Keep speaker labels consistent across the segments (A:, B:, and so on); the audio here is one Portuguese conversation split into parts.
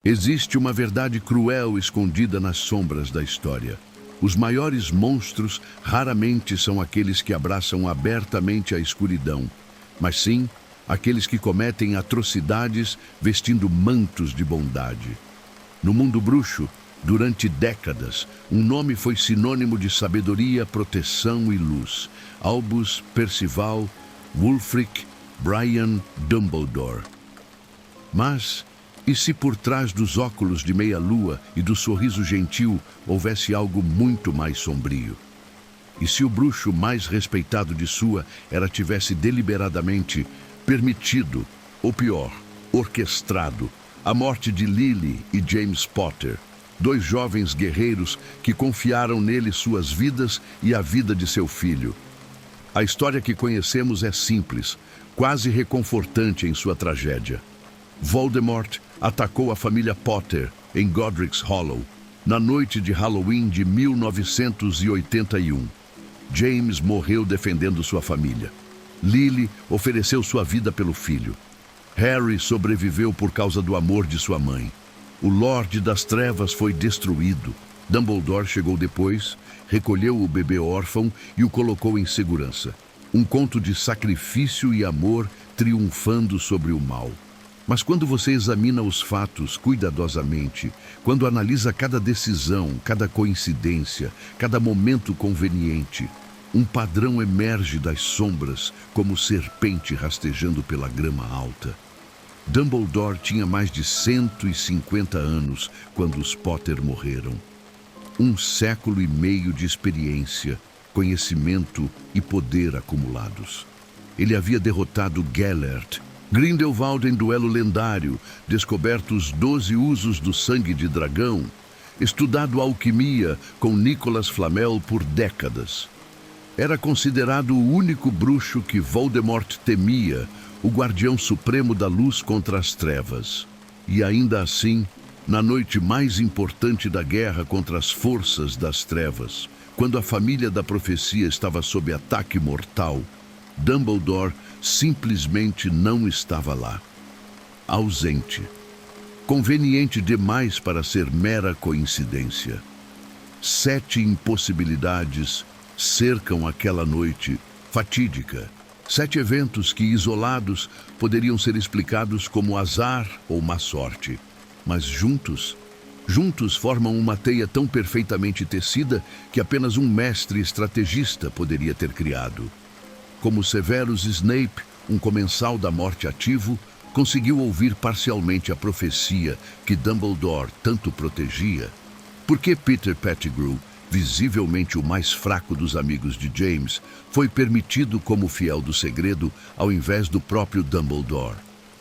A: Existe uma verdade cruel escondida nas sombras da história. Os maiores monstros raramente são aqueles que abraçam abertamente a escuridão, mas sim aqueles que cometem atrocidades vestindo mantos de bondade. No mundo bruxo, durante décadas, um nome foi sinônimo de sabedoria, proteção e luz: Albus Percival Wulfric Brian Dumbledore. Mas e se por trás dos óculos de meia-lua e do sorriso gentil houvesse algo muito mais sombrio? E se o bruxo mais respeitado de sua era tivesse deliberadamente permitido, ou pior, orquestrado, a morte de Lily e James Potter, dois jovens guerreiros que confiaram nele suas vidas e a vida de seu filho? A história que conhecemos é simples, quase reconfortante em sua tragédia. Voldemort atacou a família Potter em Godric's Hollow, na noite de Halloween de 1981. James morreu defendendo sua família. Lily ofereceu sua vida pelo filho. Harry sobreviveu por causa do amor de sua mãe. O Lorde das Trevas foi destruído. Dumbledore chegou depois, recolheu o bebê órfão e o colocou em segurança. Um conto de sacrifício e amor triunfando sobre o mal. Mas quando você examina os fatos cuidadosamente, quando analisa cada decisão, cada coincidência, cada momento conveniente, um padrão emerge das sombras como serpente rastejando pela grama alta. Dumbledore tinha mais de 150 anos quando os Potter morreram. 1 século e meio de experiência, conhecimento e poder acumulados. Ele havia derrotado Gellert, Grindelwald em duelo lendário, descoberto os 12 usos do sangue de dragão, estudado alquimia com Nicolas Flamel por décadas. Era considerado o único bruxo que Voldemort temia, o guardião supremo da luz contra as trevas. E ainda assim, na noite mais importante da guerra contra as forças das trevas, quando a família da profecia estava sob ataque mortal, Dumbledore simplesmente não estava lá. Ausente. Conveniente demais para ser mera coincidência. 7 impossibilidades cercam aquela noite fatídica. 7 eventos que, isolados, poderiam ser explicados como azar ou má sorte. Mas juntos formam uma teia tão perfeitamente tecida que apenas um mestre estrategista poderia ter criado. Como Severus Snape, um comensal da morte ativo, conseguiu ouvir parcialmente a profecia que Dumbledore tanto protegia. Por que Peter Pettigrew, visivelmente o mais fraco dos amigos de James, foi permitido como fiel do segredo ao invés do próprio Dumbledore?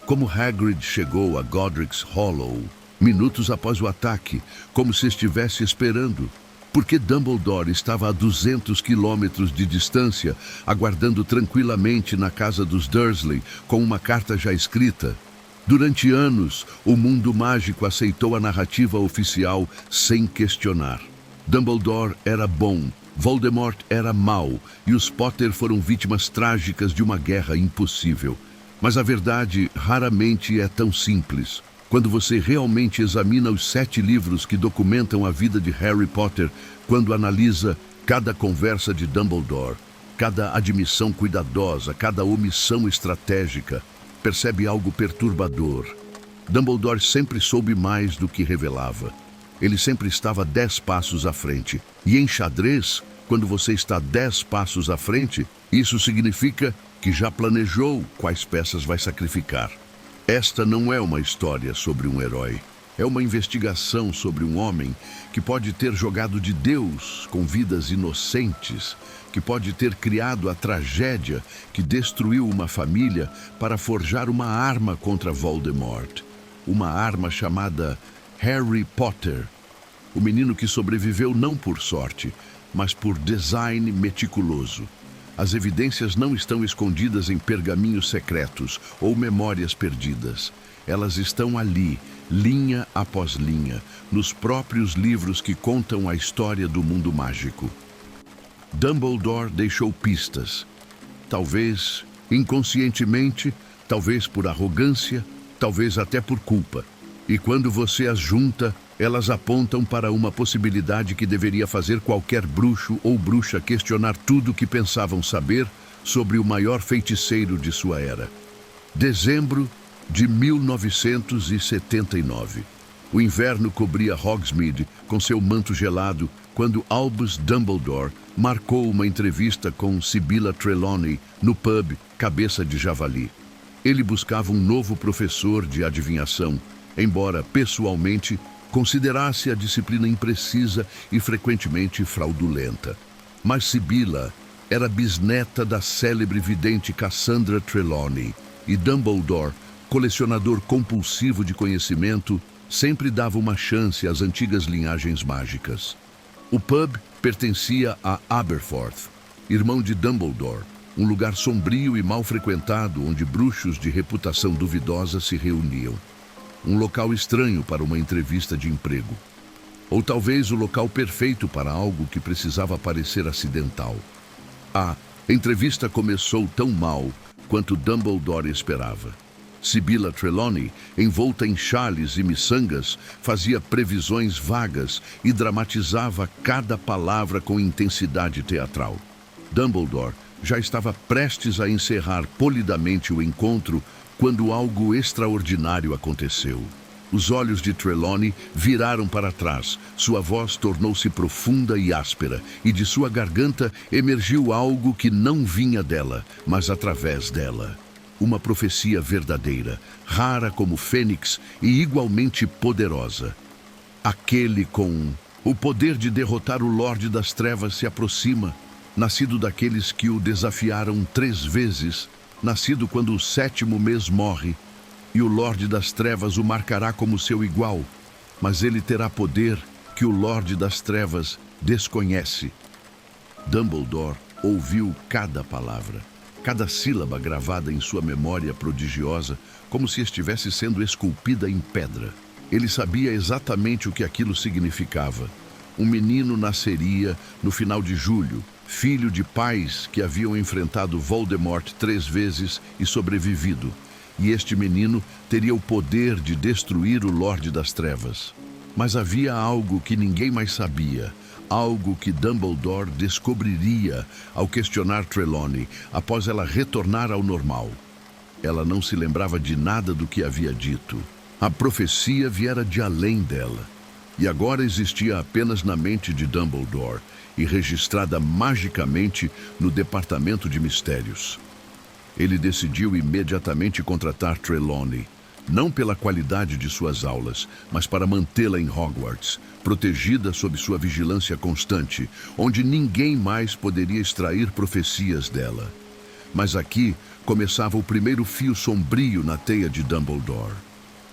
A: Como Hagrid chegou a Godric's Hollow minutos após o ataque, como se estivesse esperando? Porque Dumbledore estava a 200 quilômetros de distância, aguardando tranquilamente na casa dos Dursley, com uma carta já escrita. Durante anos, o mundo mágico aceitou a narrativa oficial sem questionar. Dumbledore era bom, Voldemort era mau, e os Potter foram vítimas trágicas de uma guerra impossível. Mas a verdade raramente é tão simples. Quando você realmente examina os 7 livros que documentam a vida de Harry Potter, quando analisa cada conversa de Dumbledore, cada admissão cuidadosa, cada omissão estratégica, percebe algo perturbador. Dumbledore sempre soube mais do que revelava. Ele sempre estava 10 passos à frente. E em xadrez, quando você está 10 passos à frente, isso significa que já planejou quais peças vai sacrificar. Esta não é uma história sobre um herói. É uma investigação sobre um homem que pode ter jogado de Deus com vidas inocentes, que pode ter criado a tragédia que destruiu uma família para forjar uma arma contra Voldemort. Uma arma chamada Harry Potter. O menino que sobreviveu não por sorte, mas por design meticuloso. As evidências não estão escondidas em pergaminhos secretos ou memórias perdidas. Elas estão ali, linha após linha, nos próprios livros que contam a história do mundo mágico. Dumbledore deixou pistas. Talvez inconscientemente, talvez por arrogância, talvez até por culpa. E quando você as junta, elas apontam para uma possibilidade que deveria fazer qualquer bruxo ou bruxa questionar tudo o que pensavam saber sobre o maior feiticeiro de sua era. Dezembro de 1979. O inverno cobria Hogsmeade com seu manto gelado quando Albus Dumbledore marcou uma entrevista com Sibylla Trelawney no pub Cabeça de Javali. Ele buscava um novo professor de adivinhação, embora, pessoalmente, considerasse a disciplina imprecisa e frequentemente fraudulenta. Mas Sibylla era bisneta da célebre vidente Cassandra Trelawney, e Dumbledore, colecionador compulsivo de conhecimento, sempre dava uma chance às antigas linhagens mágicas. O pub pertencia a Aberforth, irmão de Dumbledore, um lugar sombrio e mal frequentado onde bruxos de reputação duvidosa se reuniam. Um local estranho para uma entrevista de emprego. Ou talvez o local perfeito para algo que precisava parecer acidental. A entrevista começou tão mal quanto Dumbledore esperava. Sibylla Trelawney, envolta em chales e miçangas, fazia previsões vagas e dramatizava cada palavra com intensidade teatral. Dumbledore já estava prestes a encerrar polidamente o encontro quando algo extraordinário aconteceu. Os olhos de Trelawney viraram para trás, sua voz tornou-se profunda e áspera, e de sua garganta emergiu algo que não vinha dela, mas através dela. Uma profecia verdadeira, rara como fênix e igualmente poderosa. Aquele com o poder de derrotar o Lorde das Trevas se aproxima, nascido daqueles que o desafiaram 3 vezes, nascido quando o 7º mês morre, e o Lorde das Trevas o marcará como seu igual, mas ele terá poder que o Lorde das Trevas desconhece. Dumbledore ouviu cada palavra, cada sílaba gravada em sua memória prodigiosa, como se estivesse sendo esculpida em pedra. Ele sabia exatamente o que aquilo significava. Um menino nasceria no final de julho, filho de pais que haviam enfrentado Voldemort 3 vezes e sobrevivido. E este menino teria o poder de destruir o Lorde das Trevas. Mas havia algo que ninguém mais sabia, algo que Dumbledore descobriria ao questionar Trelawney após ela retornar ao normal. Ela não se lembrava de nada do que havia dito. A profecia viera de além dela, e agora existia apenas na mente de Dumbledore e registrada magicamente no Departamento de Mistérios. Ele decidiu imediatamente contratar Trelawney, não pela qualidade de suas aulas, mas para mantê-la em Hogwarts, protegida sob sua vigilância constante, onde ninguém mais poderia extrair profecias dela. Mas aqui começava o primeiro fio sombrio na teia de Dumbledore.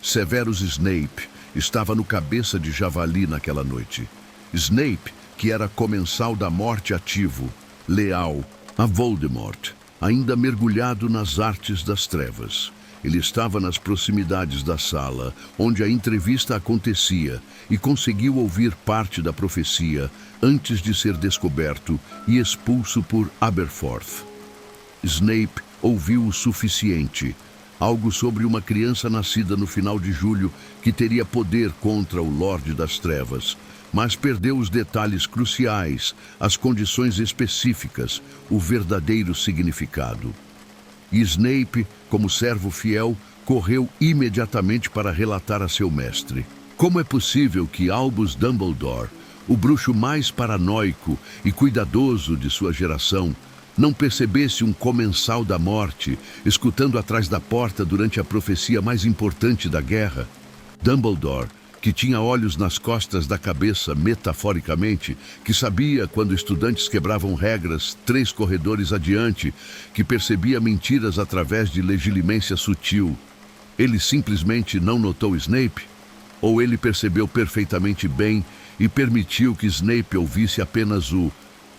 A: Severus Snape estava no Cabeça de Javali naquela noite. Snape, que era comensal da morte ativo, leal a Voldemort, ainda mergulhado nas artes das trevas. Ele estava nas proximidades da sala onde a entrevista acontecia e conseguiu ouvir parte da profecia antes de ser descoberto e expulso por Aberforth. Snape ouviu o suficiente, algo sobre uma criança nascida no final de julho que teria poder contra o Lorde das Trevas, mas perdeu os detalhes cruciais, as condições específicas, o verdadeiro significado. E Snape, como servo fiel, correu imediatamente para relatar a seu mestre. Como é possível que Albus Dumbledore, o bruxo mais paranoico e cuidadoso de sua geração, não percebesse um comensal da morte, escutando atrás da porta durante a profecia mais importante da guerra? Dumbledore, que tinha olhos nas costas da cabeça, metaforicamente, que sabia quando estudantes quebravam regras 3 corredores adiante, que percebia mentiras através de legilimência sutil. Ele simplesmente não notou Snape? Ou ele percebeu perfeitamente bem e permitiu que Snape ouvisse apenas o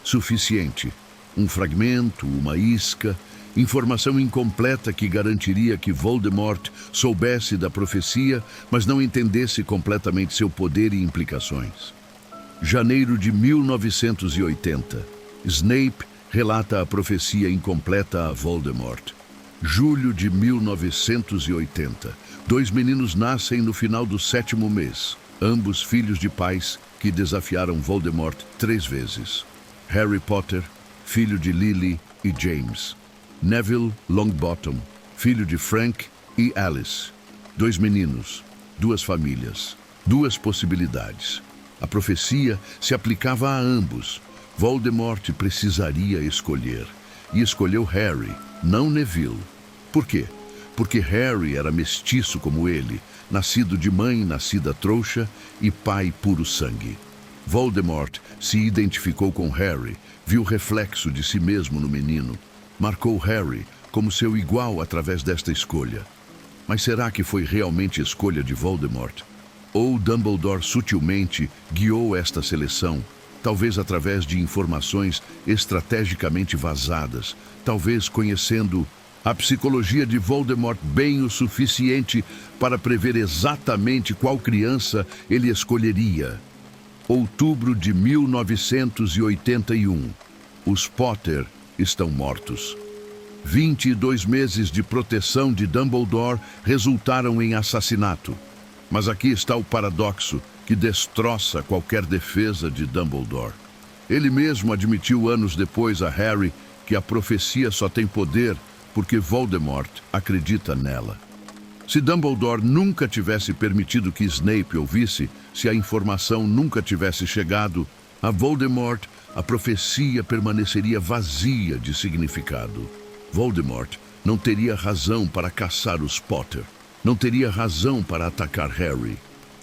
A: suficiente? Um fragmento, uma isca, informação incompleta que garantiria que Voldemort soubesse da profecia, mas não entendesse completamente seu poder e implicações. Janeiro de 1980. Snape relata a profecia incompleta a Voldemort. Julho de 1980. 2 meninos nascem no final do 7º mês, ambos filhos de pais que desafiaram Voldemort 3 vezes. Harry Potter, filho de Lily e James. Neville Longbottom, filho de Frank e Alice. 2 meninos, 2 famílias, 2 possibilidades. A profecia se aplicava a ambos. Voldemort precisaria escolher. E escolheu Harry, não Neville. Por quê? Porque Harry era mestiço como ele, nascido de mãe nascida trouxa e pai puro sangue. Voldemort se identificou com Harry, viu o reflexo de si mesmo no menino. Marcou Harry como seu igual através desta escolha. Mas será que foi realmente escolha de Voldemort? Ou Dumbledore sutilmente guiou esta seleção, talvez através de informações estrategicamente vazadas, talvez conhecendo a psicologia de Voldemort bem o suficiente para prever exatamente qual criança ele escolheria. Outubro de 1981. Os Potter estão mortos. 22 meses de proteção de Dumbledore resultaram em assassinato. Mas aqui está o paradoxo que destroça qualquer defesa de Dumbledore. Ele mesmo admitiu anos depois a Harry que a profecia só tem poder porque Voldemort acredita nela. Se Dumbledore nunca tivesse permitido que Snape ouvisse, se a informação nunca tivesse chegado a Voldemort, a profecia permaneceria vazia de significado. Voldemort não teria razão para caçar os Potter, não teria razão para atacar Harry.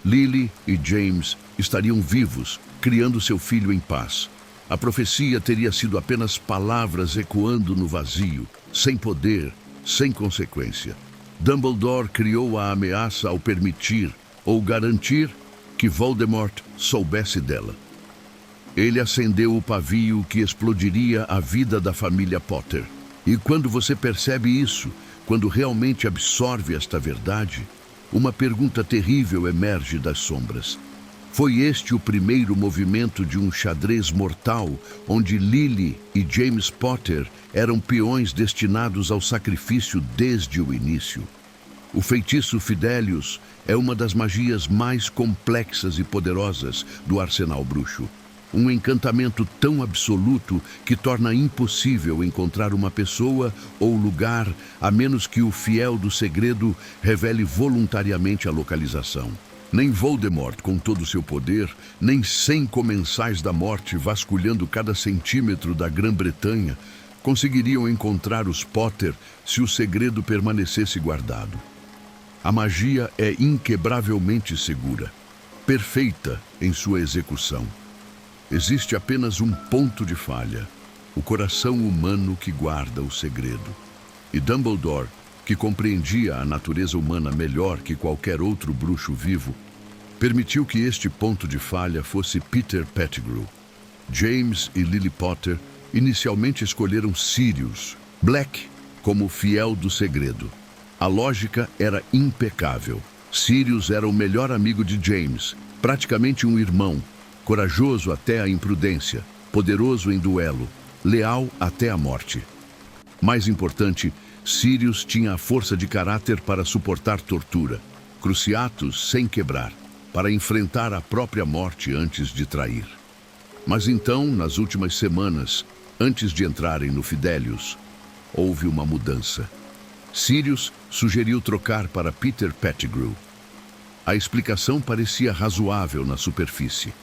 A: Lily e James estariam vivos, criando seu filho em paz. A profecia teria sido apenas palavras ecoando no vazio, sem poder, sem consequência. Dumbledore criou a ameaça ao permitir ou garantir que Voldemort soubesse dela. Ele acendeu o pavio que explodiria a vida da família Potter. E quando você percebe isso, quando realmente absorve esta verdade, uma pergunta terrível emerge das sombras. Foi este o primeiro movimento de um xadrez mortal, onde Lily e James Potter eram peões destinados ao sacrifício desde o início. O feitiço Fidelius é uma das magias mais complexas e poderosas do arsenal bruxo. Um encantamento tão absoluto que torna impossível encontrar uma pessoa ou lugar a menos que o fiel do segredo revele voluntariamente a localização. Nem Voldemort, com todo o seu poder, nem 100 comensais da morte vasculhando cada centímetro da Grã-Bretanha conseguiriam encontrar os Potter se o segredo permanecesse guardado. A magia é inquebravelmente segura, perfeita em sua execução. Existe apenas um ponto de falha, o coração humano que guarda o segredo. E Dumbledore, que compreendia a natureza humana melhor que qualquer outro bruxo vivo, permitiu que este ponto de falha fosse Peter Pettigrew. James e Lily Potter inicialmente escolheram Sirius Black como fiel do segredo. A lógica era impecável. Sirius era o melhor amigo de James, praticamente um irmão, corajoso até a imprudência, poderoso em duelo, leal até a morte. Mais importante, Sirius tinha a força de caráter para suportar tortura, cruciatus sem quebrar, para enfrentar a própria morte antes de trair. Mas então, nas últimas semanas, antes de entrarem no Fidelius, houve uma mudança. Sirius sugeriu trocar para Peter Pettigrew. A explicação parecia razoável na superfície.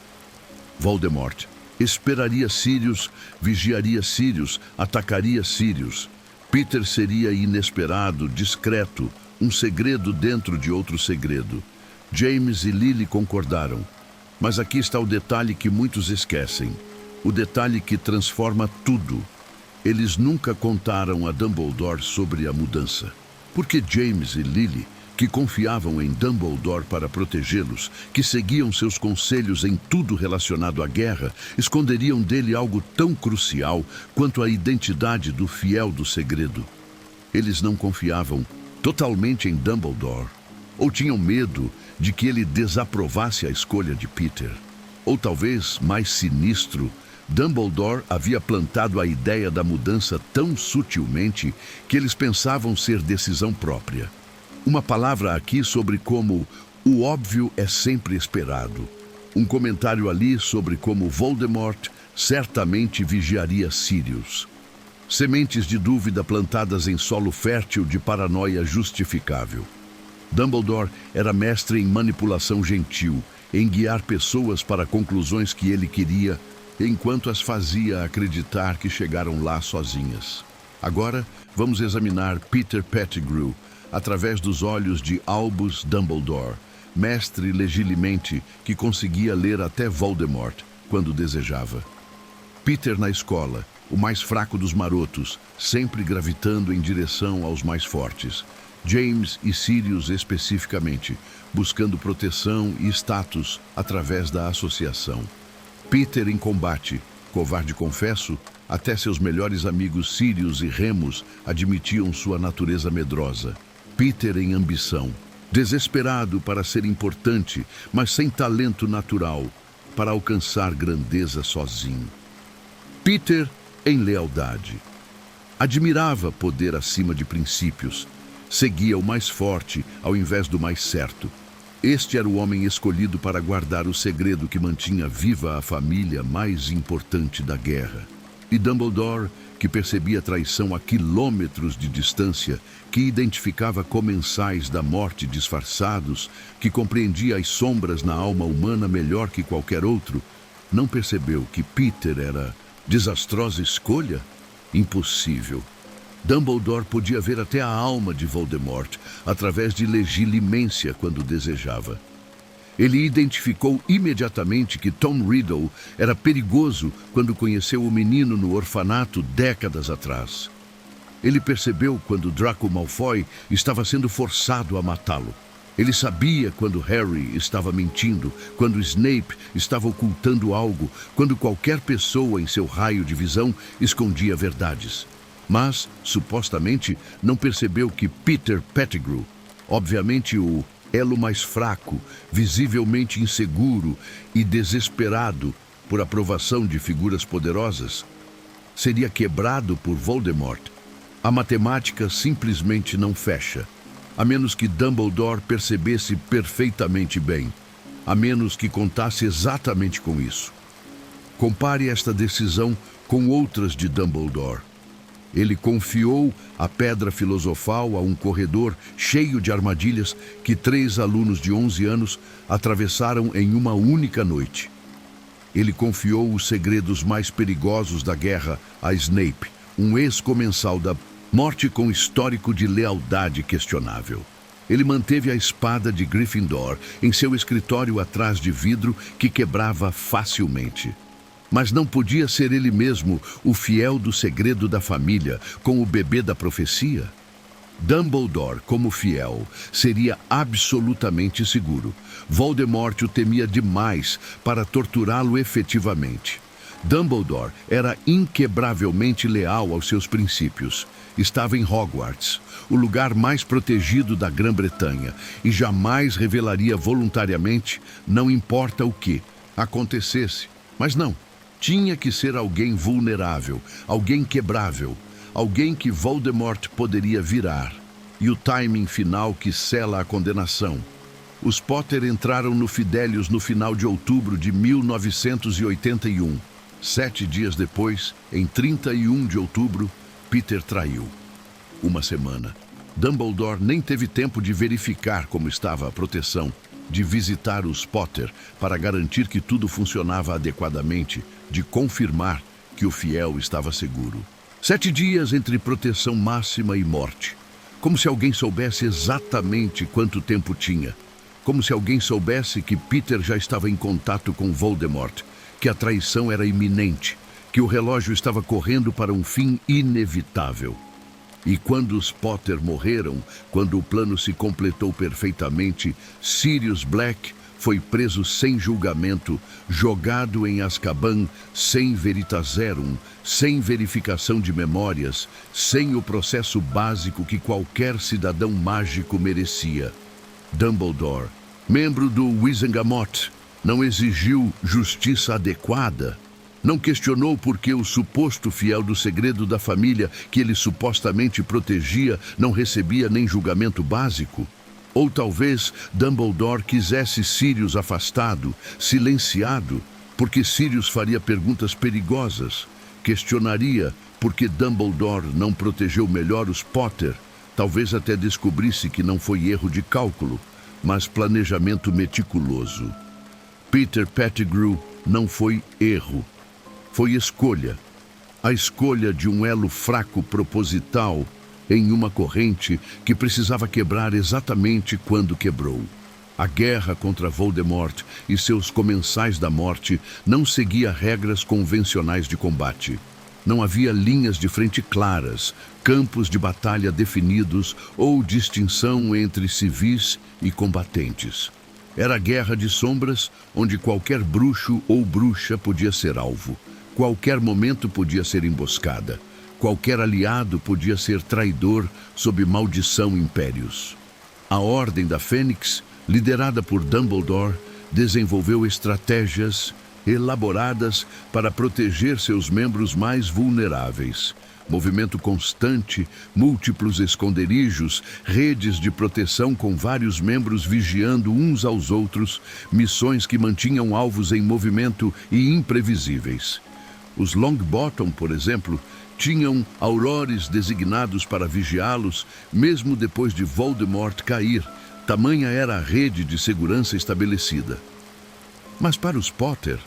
A: Voldemort esperaria Sirius, vigiaria Sirius, atacaria Sirius. Peter seria inesperado, discreto, um segredo dentro de outro segredo. James e Lily concordaram. Mas aqui está o detalhe que muitos esquecem. O detalhe que transforma tudo. Eles nunca contaram a Dumbledore sobre a mudança. Porque James e Lily, que confiavam em Dumbledore para protegê-los, que seguiam seus conselhos em tudo relacionado à guerra, esconderiam dele algo tão crucial quanto a identidade do fiel do segredo. Eles não confiavam totalmente em Dumbledore, ou tinham medo de que ele desaprovasse a escolha de Peter. Ou talvez, mais sinistro, Dumbledore havia plantado a ideia da mudança tão sutilmente que eles pensavam ser decisão própria. Uma palavra aqui sobre como o óbvio é sempre esperado. Um comentário ali sobre como Voldemort certamente vigiaria Sirius. Sementes de dúvida plantadas em solo fértil de paranoia justificável. Dumbledore era mestre em manipulação gentil, em guiar pessoas para conclusões que ele queria, enquanto as fazia acreditar que chegaram lá sozinhas. Agora, vamos examinar Peter Pettigrew através dos olhos de Albus Dumbledore, mestre legilemente que conseguia ler até Voldemort quando desejava. Peter na escola, o mais fraco dos marotos, sempre gravitando em direção aos mais fortes. James e Sirius especificamente, buscando proteção e status através da associação. Peter em combate, covarde confesso, até seus melhores amigos Sirius e Remus admitiam sua natureza medrosa. Peter em ambição, desesperado para ser importante, mas sem talento natural para alcançar grandeza sozinho. Peter em lealdade. Admirava poder acima de princípios. Seguia o mais forte ao invés do mais certo. Este era o homem escolhido para guardar o segredo que mantinha viva a família mais importante da guerra. E Dumbledore, que percebia traição a quilômetros de distância, que identificava comensais da morte disfarçados, que compreendia as sombras na alma humana melhor que qualquer outro, não percebeu que Peter era desastrosa escolha? Impossível. Dumbledore podia ver até a alma de Voldemort através de legilimência quando desejava. Ele identificou imediatamente que Tom Riddle era perigoso quando conheceu o menino no orfanato décadas atrás. Ele percebeu quando Draco Malfoy estava sendo forçado a matá-lo. Ele sabia quando Harry estava mentindo, quando Snape estava ocultando algo, quando qualquer pessoa em seu raio de visão escondia verdades. Mas, supostamente, não percebeu que Peter Pettigrew, obviamente o elo mais fraco, visivelmente inseguro e desesperado por aprovação de figuras poderosas, seria quebrado por Voldemort. A matemática simplesmente não fecha, a menos que Dumbledore percebesse perfeitamente bem, a menos que contasse exatamente com isso. Compare esta decisão com outras de Dumbledore. Ele confiou a pedra filosofal a um corredor cheio de armadilhas que 3 alunos de 11 anos atravessaram em uma única noite. Ele confiou os segredos mais perigosos da guerra a Snape, um ex-comensal da morte com histórico de lealdade questionável. Ele manteve a espada de Gryffindor em seu escritório atrás de vidro que quebrava facilmente. Mas não podia ser ele mesmo o fiel do segredo da família, com o bebê da profecia? Dumbledore, como fiel, seria absolutamente seguro. Voldemort o temia demais para torturá-lo efetivamente. Dumbledore era inquebravelmente leal aos seus princípios. Estava em Hogwarts, o lugar mais protegido da Grã-Bretanha, e jamais revelaria voluntariamente, não importa o que acontecesse. Mas não. Tinha que ser alguém vulnerável, alguém quebrável, alguém que Voldemort poderia virar. E o timing final que sela a condenação. Os Potter entraram no Fidelius no final de outubro de 1981. 7 dias depois, em 31 de outubro, Peter traiu. Uma semana. Dumbledore nem teve tempo de verificar como estava a proteção, de visitar os Potter para garantir que tudo funcionava adequadamente, de confirmar que o fiel estava seguro. 7 dias entre proteção máxima e morte. Como se alguém soubesse exatamente quanto tempo tinha. Como se alguém soubesse que Peter já estava em contato com Voldemort, que a traição era iminente, que o relógio estava correndo para um fim inevitável. E quando os Potter morreram, quando o plano se completou perfeitamente, Sirius Black foi preso sem julgamento, jogado em Azkaban sem Veritaserum, sem verificação de memórias, sem o processo básico que qualquer cidadão mágico merecia. Dumbledore, membro do Wizengamot, não exigiu justiça adequada. Não questionou por que o suposto fiel do segredo da família que ele supostamente protegia não recebia nem julgamento básico? Ou talvez Dumbledore quisesse Sirius afastado, silenciado, porque Sirius faria perguntas perigosas, questionaria por que Dumbledore não protegeu melhor os Potter, talvez até descobrisse que não foi erro de cálculo, mas planejamento meticuloso. Peter Pettigrew não foi erro, foi escolha. A escolha de um elo fraco proposital em uma corrente que precisava quebrar exatamente quando quebrou. A guerra contra Voldemort e seus comensais da morte não seguia regras convencionais de combate. Não havia linhas de frente claras, campos de batalha definidos ou distinção entre civis e combatentes. Era a guerra de sombras, onde qualquer bruxo ou bruxa podia ser alvo. Qualquer momento podia ser emboscada. Qualquer aliado podia ser traidor sob maldição impérios. A Ordem da Fênix, liderada por Dumbledore, desenvolveu estratégias elaboradas para proteger seus membros mais vulneráveis. Movimento constante, múltiplos esconderijos, redes de proteção com vários membros vigiando uns aos outros, missões que mantinham alvos em movimento e imprevisíveis. Os Longbottom, por exemplo, tinham aurores designados para vigiá-los, mesmo depois de Voldemort cair. Tamanha era a rede de segurança estabelecida. Mas para os Potter,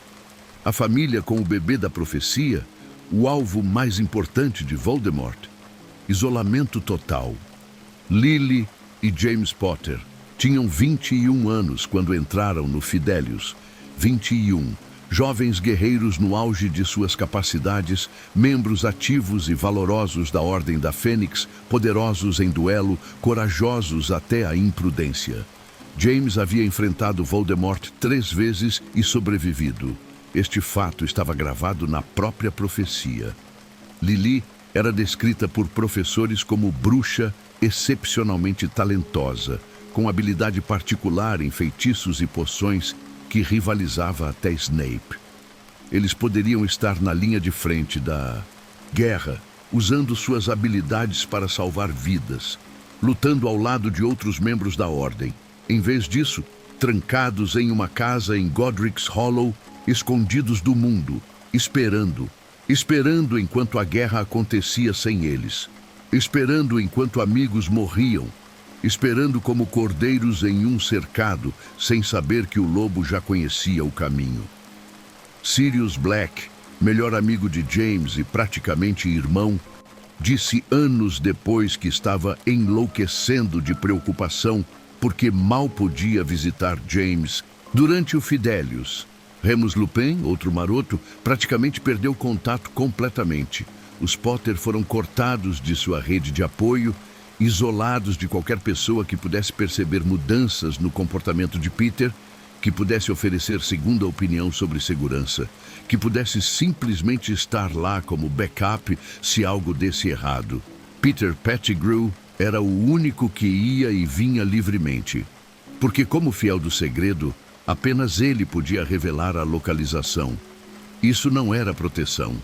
A: a família com o bebê da profecia, o alvo mais importante de Voldemort, isolamento total. Lily e James Potter tinham 21 anos quando entraram no Fidelius. 21. Jovens guerreiros no auge de suas capacidades, membros ativos e valorosos da Ordem da Fênix, poderosos em duelo, corajosos até a imprudência. James havia enfrentado Voldemort 3 vezes e sobrevivido. Este fato estava gravado na própria profecia. Lily era descrita por professores como bruxa excepcionalmente talentosa, com habilidade particular em feitiços e poções que rivalizava até Snape. Eles poderiam estar na linha de frente da guerra, usando suas habilidades para salvar vidas, lutando ao lado de outros membros da Ordem. Em vez disso, trancados em uma casa em Godric's Hollow, escondidos do mundo, esperando enquanto a guerra acontecia sem eles, esperando enquanto amigos morriam, esperando como cordeiros em um cercado, sem saber que o lobo já conhecia o caminho. Sirius Black, melhor amigo de James e praticamente irmão, disse anos depois que estava enlouquecendo de preocupação porque mal podia visitar James durante o Fidelius. Remus Lupin, outro maroto, praticamente perdeu contato completamente. Os Potter foram cortados de sua rede de apoio, isolados de qualquer pessoa que pudesse perceber mudanças no comportamento de Peter, que pudesse oferecer segunda opinião sobre segurança, que pudesse simplesmente estar lá como backup se algo desse errado. Peter Pettigrew era o único que ia e vinha livremente, porque como fiel do segredo, apenas ele podia revelar a localização. Isso não era proteção,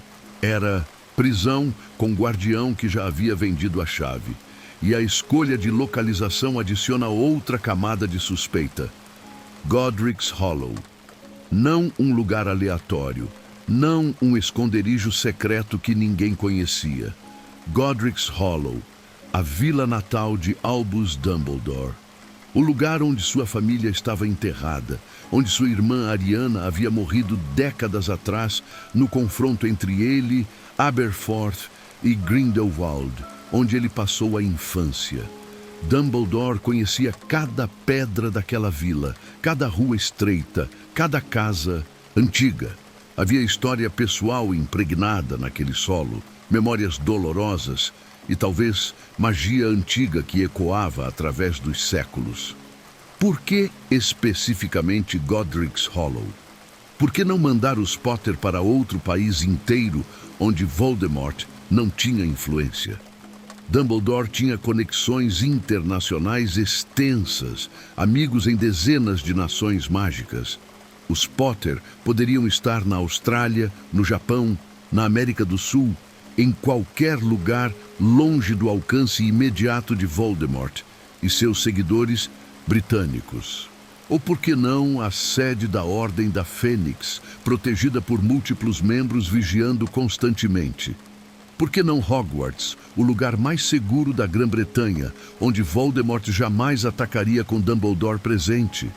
A: era prisão com guardião que já havia vendido a chave. E a escolha de localização adiciona outra camada de suspeita. Godric's Hollow. Não um lugar aleatório, não um esconderijo secreto que ninguém conhecia. Godric's Hollow, a vila natal de Albus Dumbledore. O lugar onde sua família estava enterrada, onde sua irmã Ariana havia morrido décadas atrás no confronto entre ele, Aberforth e Grindelwald, onde ele passou a infância. Dumbledore conhecia cada pedra daquela vila, cada rua estreita, cada casa antiga. Havia história pessoal impregnada naquele solo, memórias dolorosas e talvez magia antiga que ecoava através dos séculos. Por que especificamente Godric's Hollow? Por que não mandar os Potter para outro país inteiro onde Voldemort não tinha influência? Dumbledore tinha conexões internacionais extensas, amigos em dezenas de nações mágicas. Os Potter poderiam estar na Austrália, no Japão, na América do Sul, em qualquer lugar longe do alcance imediato de Voldemort e seus seguidores britânicos. Ou por que não a sede da Ordem da Fênix, protegida por múltiplos membros vigiando constantemente? Por que não Hogwarts, o lugar mais seguro da Grã-Bretanha, onde Voldemort jamais atacaria com Dumbledore presente?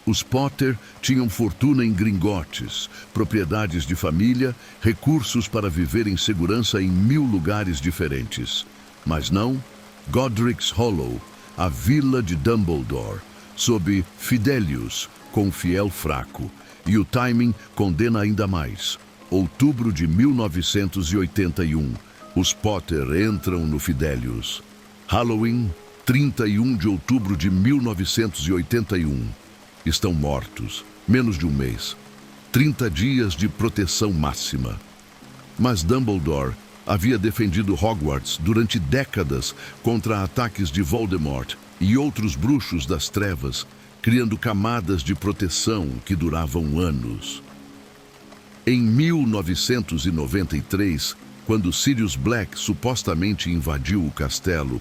A: Os Potter tinham fortuna em Gringotts, propriedades de família, recursos para viver em segurança em 1000 lugares diferentes. Mas não Godric's Hollow, a vila de Dumbledore, sob Fidelius, com fiel fraco. E o timing condena ainda mais. Outubro de 1981. Os Potter entram no Fidelius. Halloween, 31 de outubro de 1981. Estão mortos, menos de um mês. 30 dias de proteção máxima. Mas Dumbledore havia defendido Hogwarts durante décadas contra ataques de Voldemort e outros bruxos das trevas, criando camadas de proteção que duravam anos. Em 1993, quando Sirius Black supostamente invadiu o castelo,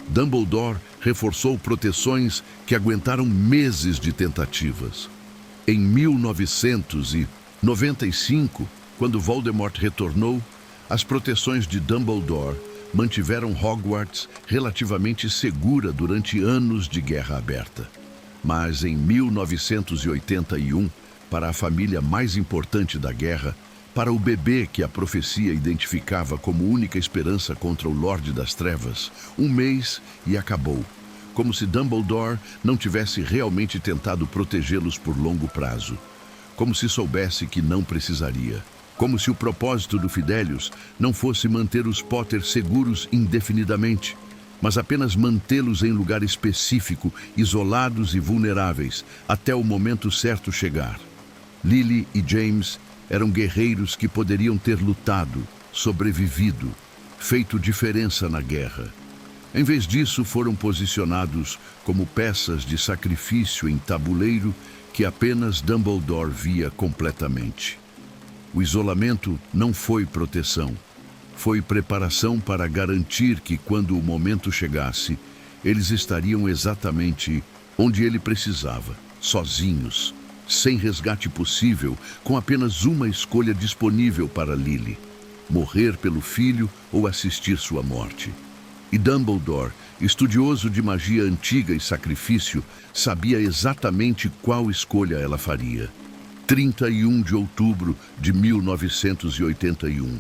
A: Dumbledore reforçou proteções que aguentaram meses de tentativas. Em 1995, quando Voldemort retornou, as proteções de Dumbledore mantiveram Hogwarts relativamente segura durante anos de guerra aberta. Mas em 1981, para a família mais importante da guerra, para o bebê que a profecia identificava como única esperança contra o Lorde das Trevas, um mês e acabou, como se Dumbledore não tivesse realmente tentado protegê-los por longo prazo, como se soubesse que não precisaria, como se o propósito do Fidelius não fosse manter os Potter seguros indefinidamente, mas apenas mantê-los em lugar específico, isolados e vulneráveis, até o momento certo chegar. Lily e James eram guerreiros que poderiam ter lutado, sobrevivido, feito diferença na guerra. Em vez disso, foram posicionados como peças de sacrifício em tabuleiro que apenas Dumbledore via completamente. O isolamento não foi proteção. Foi preparação para garantir que, quando o momento chegasse, eles estariam exatamente onde ele precisava, sozinhos, sem resgate possível, com apenas uma escolha disponível para Lily: morrer pelo filho ou assistir sua morte. E Dumbledore, estudioso de magia antiga e sacrifício, sabia exatamente qual escolha ela faria. 31 de outubro de 1981.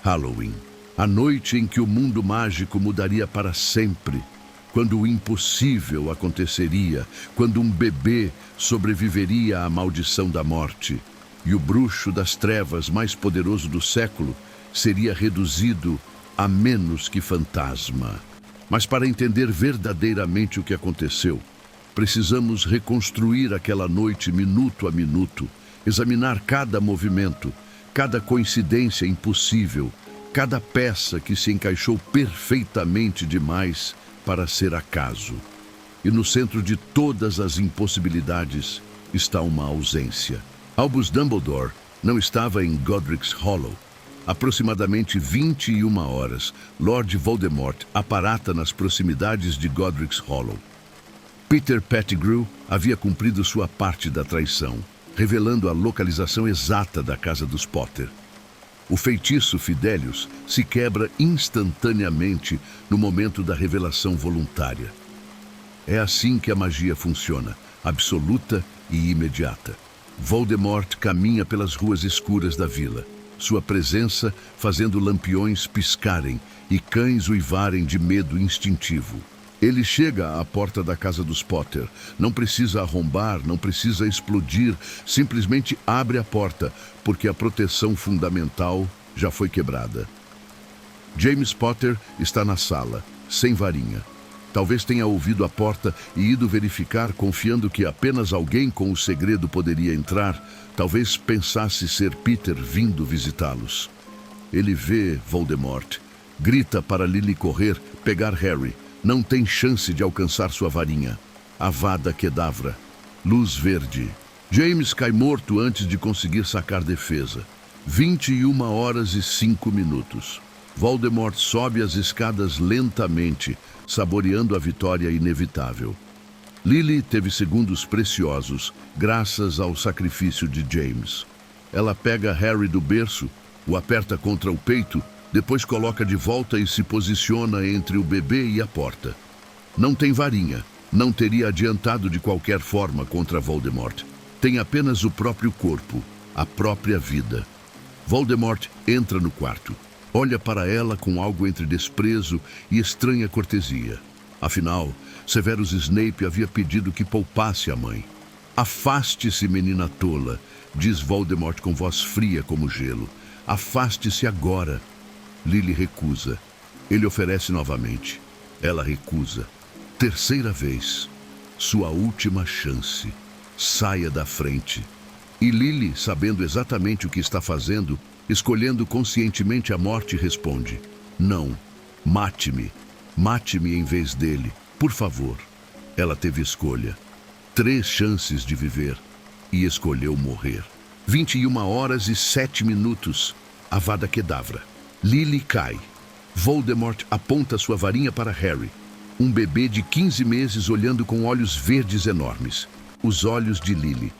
A: Halloween. A noite em que o mundo mágico mudaria para sempre. Quando o impossível aconteceria, quando um bebê sobreviveria à maldição da morte, e o bruxo das trevas mais poderoso do século seria reduzido a menos que fantasma. Mas para entender verdadeiramente o que aconteceu, precisamos reconstruir aquela noite minuto a minuto, examinar cada movimento, cada coincidência impossível, cada peça que se encaixou perfeitamente demais para ser acaso. E no centro de todas as impossibilidades está uma ausência. Albus Dumbledore não estava em Godric's Hollow. Aproximadamente 21 horas, Lord Voldemort aparata nas proximidades de Godric's Hollow. Peter Pettigrew havia cumprido sua parte da traição, revelando a localização exata da casa dos Potter. O feitiço Fidelius se quebra instantaneamente no momento da revelação voluntária. É assim que a magia funciona, absoluta e imediata. Voldemort caminha pelas ruas escuras da vila, sua presença fazendo lampiões piscarem e cães uivarem de medo instintivo. Ele chega à porta da casa dos Potter. Não precisa arrombar, não precisa explodir, simplesmente abre a porta, porque a proteção fundamental já foi quebrada. James Potter está na sala, sem varinha. Talvez tenha ouvido a porta e ido verificar, confiando que apenas alguém com o segredo poderia entrar. Talvez pensasse ser Peter vindo visitá-los. Ele vê Voldemort, grita para Lily correr, pegar Harry. Não tem chance de alcançar sua varinha. Avada Kedavra. Luz verde. James cai morto antes de conseguir sacar defesa. 21h05. Voldemort sobe as escadas lentamente, saboreando a vitória inevitável. Lily teve segundos preciosos, graças ao sacrifício de James. Ela pega Harry do berço, o aperta contra o peito, depois coloca de volta e se posiciona entre o bebê e a porta. Não tem varinha, não teria adiantado de qualquer forma contra Voldemort. Tem apenas o próprio corpo, a própria vida. Voldemort entra no quarto, olha para ela com algo entre desprezo e estranha cortesia. Afinal, Severus Snape havia pedido que poupasse a mãe. Afaste-se, menina tola, diz Voldemort com voz fria como gelo. Afaste-se agora. Lily recusa. Ele oferece novamente. Ela recusa. Terceira vez. Sua última chance. Saia da frente. E Lily, sabendo exatamente o que está fazendo, escolhendo conscientemente a morte, responde: não, mate-me. Mate-me em vez dele, por favor. Ela teve escolha. 3 chances de viver e escolheu morrer. 21h07. Avada Kedavra. Lily cai. Voldemort aponta sua varinha para Harry. Um bebê de 15 meses olhando com olhos verdes enormes. Os olhos de Lily.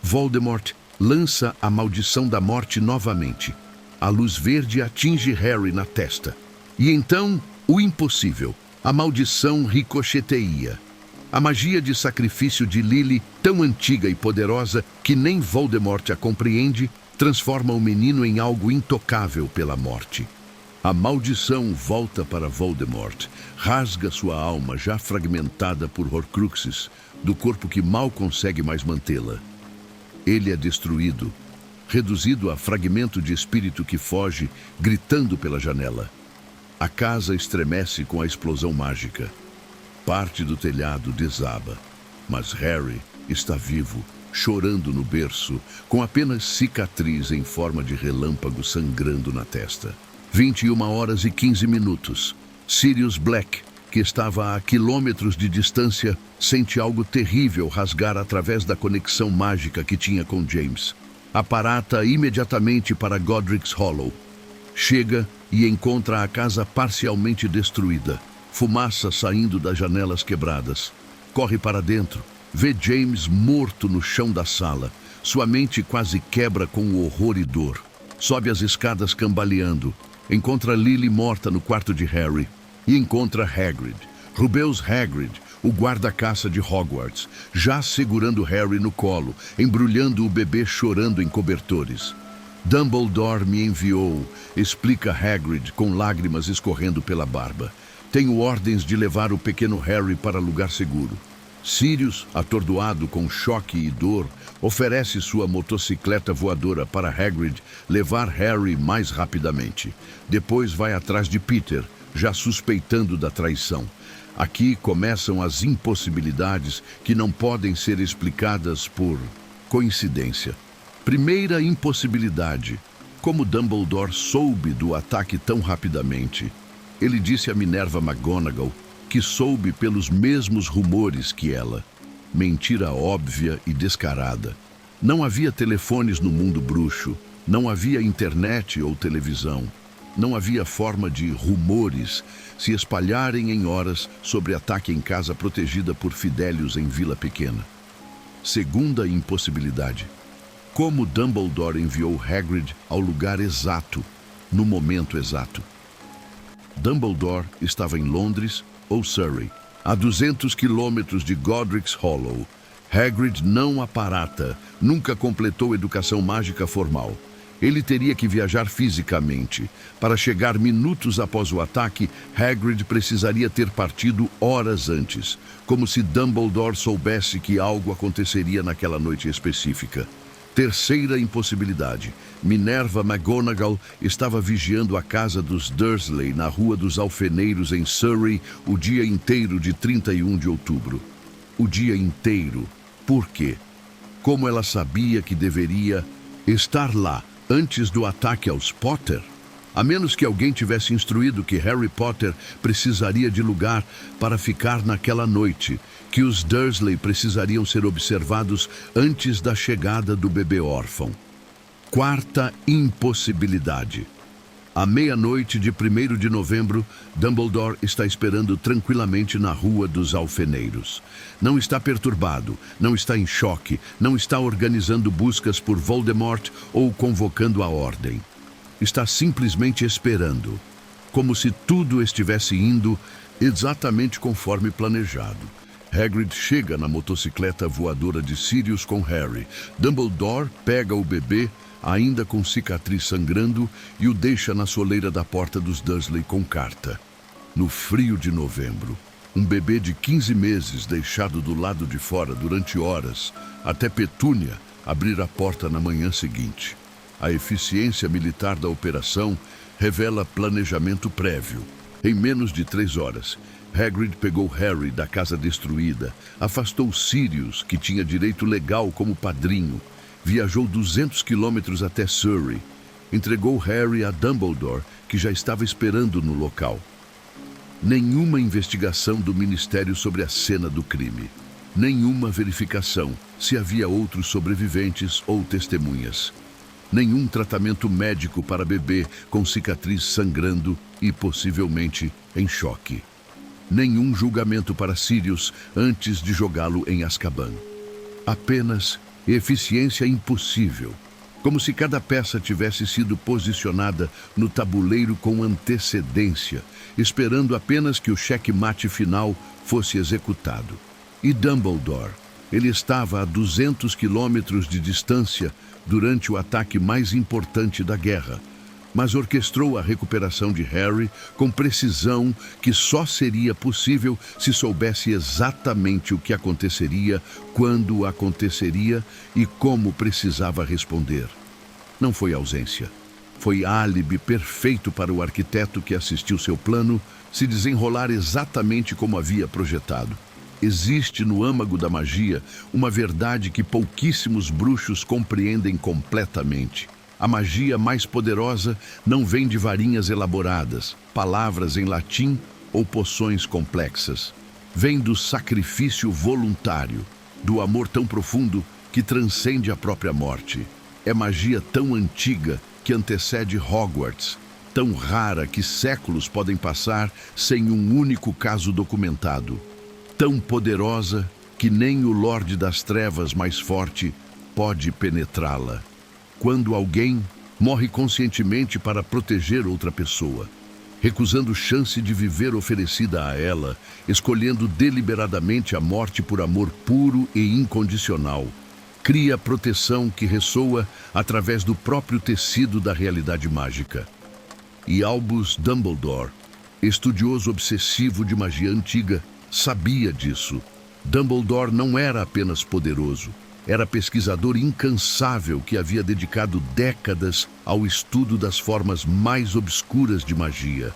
A: Voldemort lança a maldição da morte novamente. A luz verde atinge Harry na testa. E então, o impossível. A maldição ricocheteia. A magia de sacrifício de Lily, tão antiga e poderosa que nem Voldemort a compreende, transforma o menino em algo intocável pela morte. A maldição volta para Voldemort, rasga sua alma já fragmentada por Horcruxes, do corpo que mal consegue mais mantê-la. Ele é destruído, reduzido a fragmento de espírito que foge, gritando pela janela. A casa estremece com a explosão mágica. Parte do telhado desaba, mas Harry está vivo, chorando no berço, com apenas cicatriz em forma de relâmpago sangrando na testa. 21h15. Sirius Black, que estava a quilômetros de distância, sente algo terrível rasgar através da conexão mágica que tinha com James. Aparata imediatamente para Godric's Hollow. Chega e encontra a casa parcialmente destruída, fumaça saindo das janelas quebradas. Corre para dentro, vê James morto no chão da sala. Sua mente quase quebra com horror e dor. Sobe as escadas cambaleando. Encontra Lily morta no quarto de Harry. E encontra Hagrid, Rubeus Hagrid, o guarda-caça de Hogwarts, já segurando Harry no colo, embrulhando o bebê chorando em cobertores. Dumbledore me enviou, explica Hagrid com lágrimas escorrendo pela barba. Tenho ordens de levar o pequeno Harry para lugar seguro. Sirius, atordoado com choque e dor, oferece sua motocicleta voadora para Hagrid levar Harry mais rapidamente. Depois vai atrás de Peter, já suspeitando da traição. Aqui começam as impossibilidades que não podem ser explicadas por coincidência. Primeira impossibilidade: como Dumbledore soube do ataque tão rapidamente? Ele disse a Minerva McGonagall que soube pelos mesmos rumores que ela. Mentira óbvia e descarada. Não havia telefones no mundo bruxo, não havia internet ou televisão. Não havia forma de rumores se espalharem em horas sobre ataque em casa protegida por Fidélios em Vila Pequena. Segunda impossibilidade: como Dumbledore enviou Hagrid ao lugar exato, no momento exato. Dumbledore estava em Londres ou Surrey, a 200 quilômetros de Godric's Hollow. Hagrid não aparata, nunca completou educação mágica formal. Ele teria que viajar fisicamente. Para chegar minutos após o ataque, Hagrid precisaria ter partido horas antes, como se Dumbledore soubesse que algo aconteceria naquela noite específica. Terceira impossibilidade: Minerva McGonagall estava vigiando a casa dos Dursley na Rua dos Alfeneiros em Surrey o dia inteiro de 31 de outubro. O dia inteiro. Por quê? Como ela sabia que deveria estar lá antes do ataque aos Potter? A menos que alguém tivesse instruído que Harry Potter precisaria de lugar para ficar naquela noite, que os Dursley precisariam ser observados antes da chegada do bebê órfão. Quarta impossibilidade. À meia-noite de 1º de novembro, Dumbledore está esperando tranquilamente na Rua dos Alfeneiros. Não está perturbado, não está em choque, não está organizando buscas por Voldemort ou convocando a ordem. Está simplesmente esperando, como se tudo estivesse indo exatamente conforme planejado. Hagrid chega na motocicleta voadora de Sirius com Harry. Dumbledore pega o bebê, ainda com cicatriz sangrando, e o deixa na soleira da porta dos Dursley com carta. No frio de novembro, um bebê de 15 meses deixado do lado de fora durante horas, até Petúnia abrir a porta na manhã seguinte. A eficiência militar da operação revela planejamento prévio. Em menos de 3 horas, Hagrid pegou Harry da casa destruída, afastou Sirius, que tinha direito legal como padrinho, viajou 200 quilômetros até Surrey, entregou Harry a Dumbledore, que já estava esperando no local. Nenhuma investigação do Ministério sobre a cena do crime. Nenhuma verificação se havia outros sobreviventes ou testemunhas. Nenhum tratamento médico para bebê com cicatriz sangrando e possivelmente em choque. Nenhum julgamento para Sirius antes de jogá-lo em Azkaban. Apenas eficiência impossível, como se cada peça tivesse sido posicionada no tabuleiro com antecedência, esperando apenas que o checkmate final fosse executado. E Dumbledore, ele estava a 200 quilômetros de distância durante o ataque mais importante da guerra, mas orquestrou a recuperação de Harry com precisão que só seria possível se soubesse exatamente o que aconteceria, quando aconteceria e como precisava responder. Não foi ausência. Foi álibi perfeito para o arquiteto que assistiu seu plano se desenrolar exatamente como havia projetado. Existe no âmago da magia uma verdade que pouquíssimos bruxos compreendem completamente. A magia mais poderosa não vem de varinhas elaboradas, palavras em latim ou poções complexas. Vem do sacrifício voluntário, do amor tão profundo que transcende a própria morte. É magia tão antiga que antecede Hogwarts, tão rara que séculos podem passar sem um único caso documentado. Tão poderosa que nem o Lorde das Trevas mais forte pode penetrá-la. Quando alguém morre conscientemente para proteger outra pessoa, recusando chance de viver oferecida a ela, escolhendo deliberadamente a morte por amor puro e incondicional, cria proteção que ressoa através do próprio tecido da realidade mágica. E Albus Dumbledore, estudioso obsessivo de magia antiga, sabia disso. Dumbledore não era apenas poderoso, era pesquisador incansável que havia dedicado décadas ao estudo das formas mais obscuras de magia.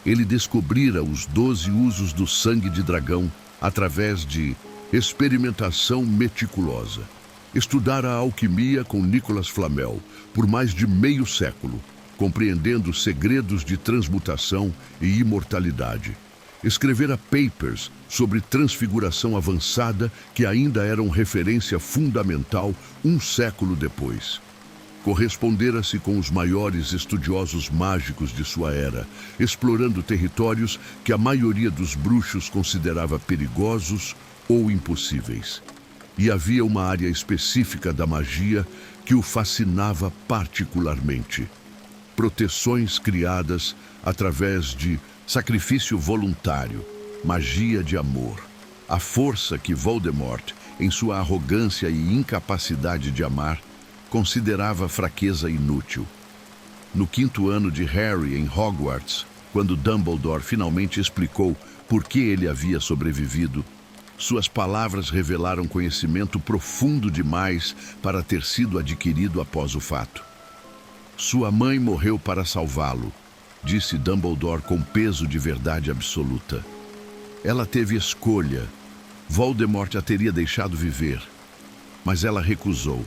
A: Ele descobrira os 12 usos do sangue de dragão através de experimentação meticulosa. Estudara a alquimia com Nicolas Flamel por mais de meio século, compreendendo segredos de transmutação e imortalidade. Escrevera papers sobre transfiguração avançada que ainda eram referência fundamental um século depois. Correspondera-se com os maiores estudiosos mágicos de sua era, explorando territórios que a maioria dos bruxos considerava perigosos ou impossíveis. E havia uma área específica da magia que o fascinava particularmente. Proteções criadas através de sacrifício voluntário, magia de amor. A força que Voldemort, em sua arrogância e incapacidade de amar, considerava fraqueza inútil. No 5º ano de Harry em Hogwarts, quando Dumbledore finalmente explicou por que ele havia sobrevivido, suas palavras revelaram conhecimento profundo demais para ter sido adquirido após o fato. Sua mãe morreu para salvá-lo, disse Dumbledore com peso de verdade absoluta. Ela teve escolha. Voldemort a teria deixado viver, mas ela recusou.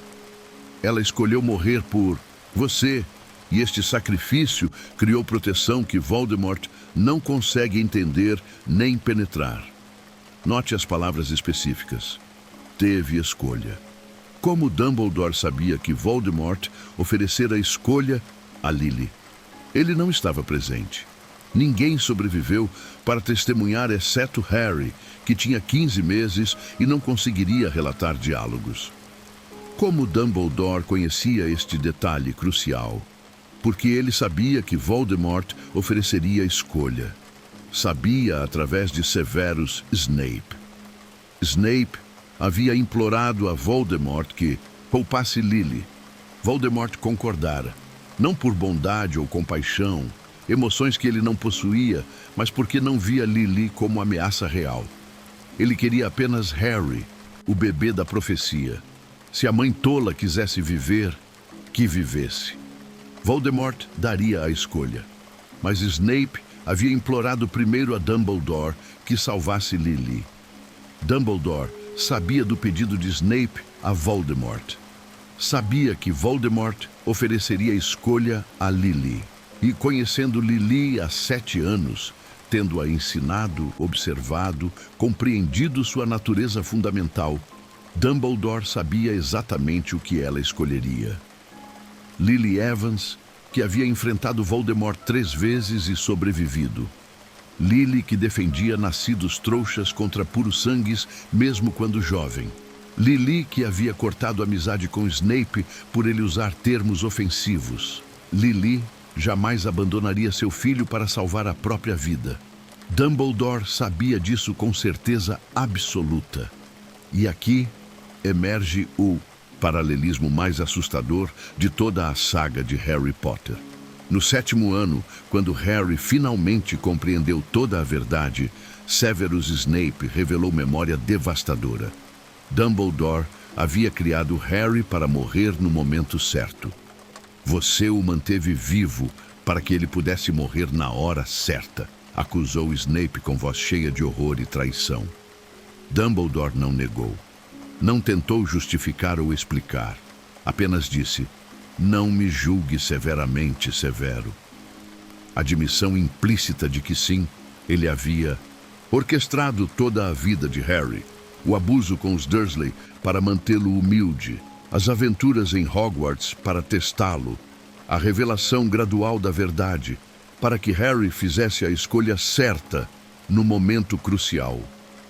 A: Ela escolheu morrer por você, E este sacrifício criou proteção que Voldemort não consegue entender nem penetrar. Note as palavras específicas. Teve escolha. Como Dumbledore sabia que Voldemort oferecera escolha a Lily? Ele não estava presente. Ninguém sobreviveu para testemunhar exceto Harry, que tinha 15 meses e não conseguiria relatar diálogos. Como Dumbledore conhecia este detalhe crucial? Porque ele sabia que Voldemort ofereceria escolha. Sabia através de Severus Snape. Snape havia implorado a Voldemort que poupasse Lily. Voldemort concordara, não por bondade ou compaixão, emoções que ele não possuía, mas porque não via Lily como ameaça real. Ele queria apenas Harry, o bebê da profecia. Se a mãe tola quisesse viver, que vivesse. Voldemort daria a escolha. Mas Snape havia implorado primeiro a Dumbledore que salvasse Lily. Dumbledore sabia do pedido de Snape a Voldemort. Sabia que Voldemort ofereceria escolha a Lily. E conhecendo Lily há 7 anos, tendo-a ensinado, observado, compreendido sua natureza fundamental, Dumbledore sabia exatamente o que ela escolheria. Lily Evans, que havia enfrentado Voldemort 3 vezes e sobrevivido. Lily, que defendia nascidos trouxas contra puros sangues, mesmo quando jovem. Lily, que havia cortado amizade com Snape por ele usar termos ofensivos. Lily jamais abandonaria seu filho para salvar a própria vida. Dumbledore sabia disso com certeza absoluta. E aqui emerge o paralelismo mais assustador de toda a saga de Harry Potter. No 7º ano, quando Harry finalmente compreendeu toda a verdade, Severus Snape revelou memória devastadora. Dumbledore havia criado Harry para morrer no momento certo. Você o manteve vivo para que ele pudesse morrer na hora certa, acusou Snape com voz cheia de horror e traição. Dumbledore não negou. Não tentou justificar ou explicar. Apenas disse: "Não me julgue severamente, Severo." Admissão implícita de que sim, ele havia orquestrado toda a vida de Harry, o abuso com os Dursley para mantê-lo humilde, as aventuras em Hogwarts para testá-lo, a revelação gradual da verdade, para que Harry fizesse a escolha certa no momento crucial,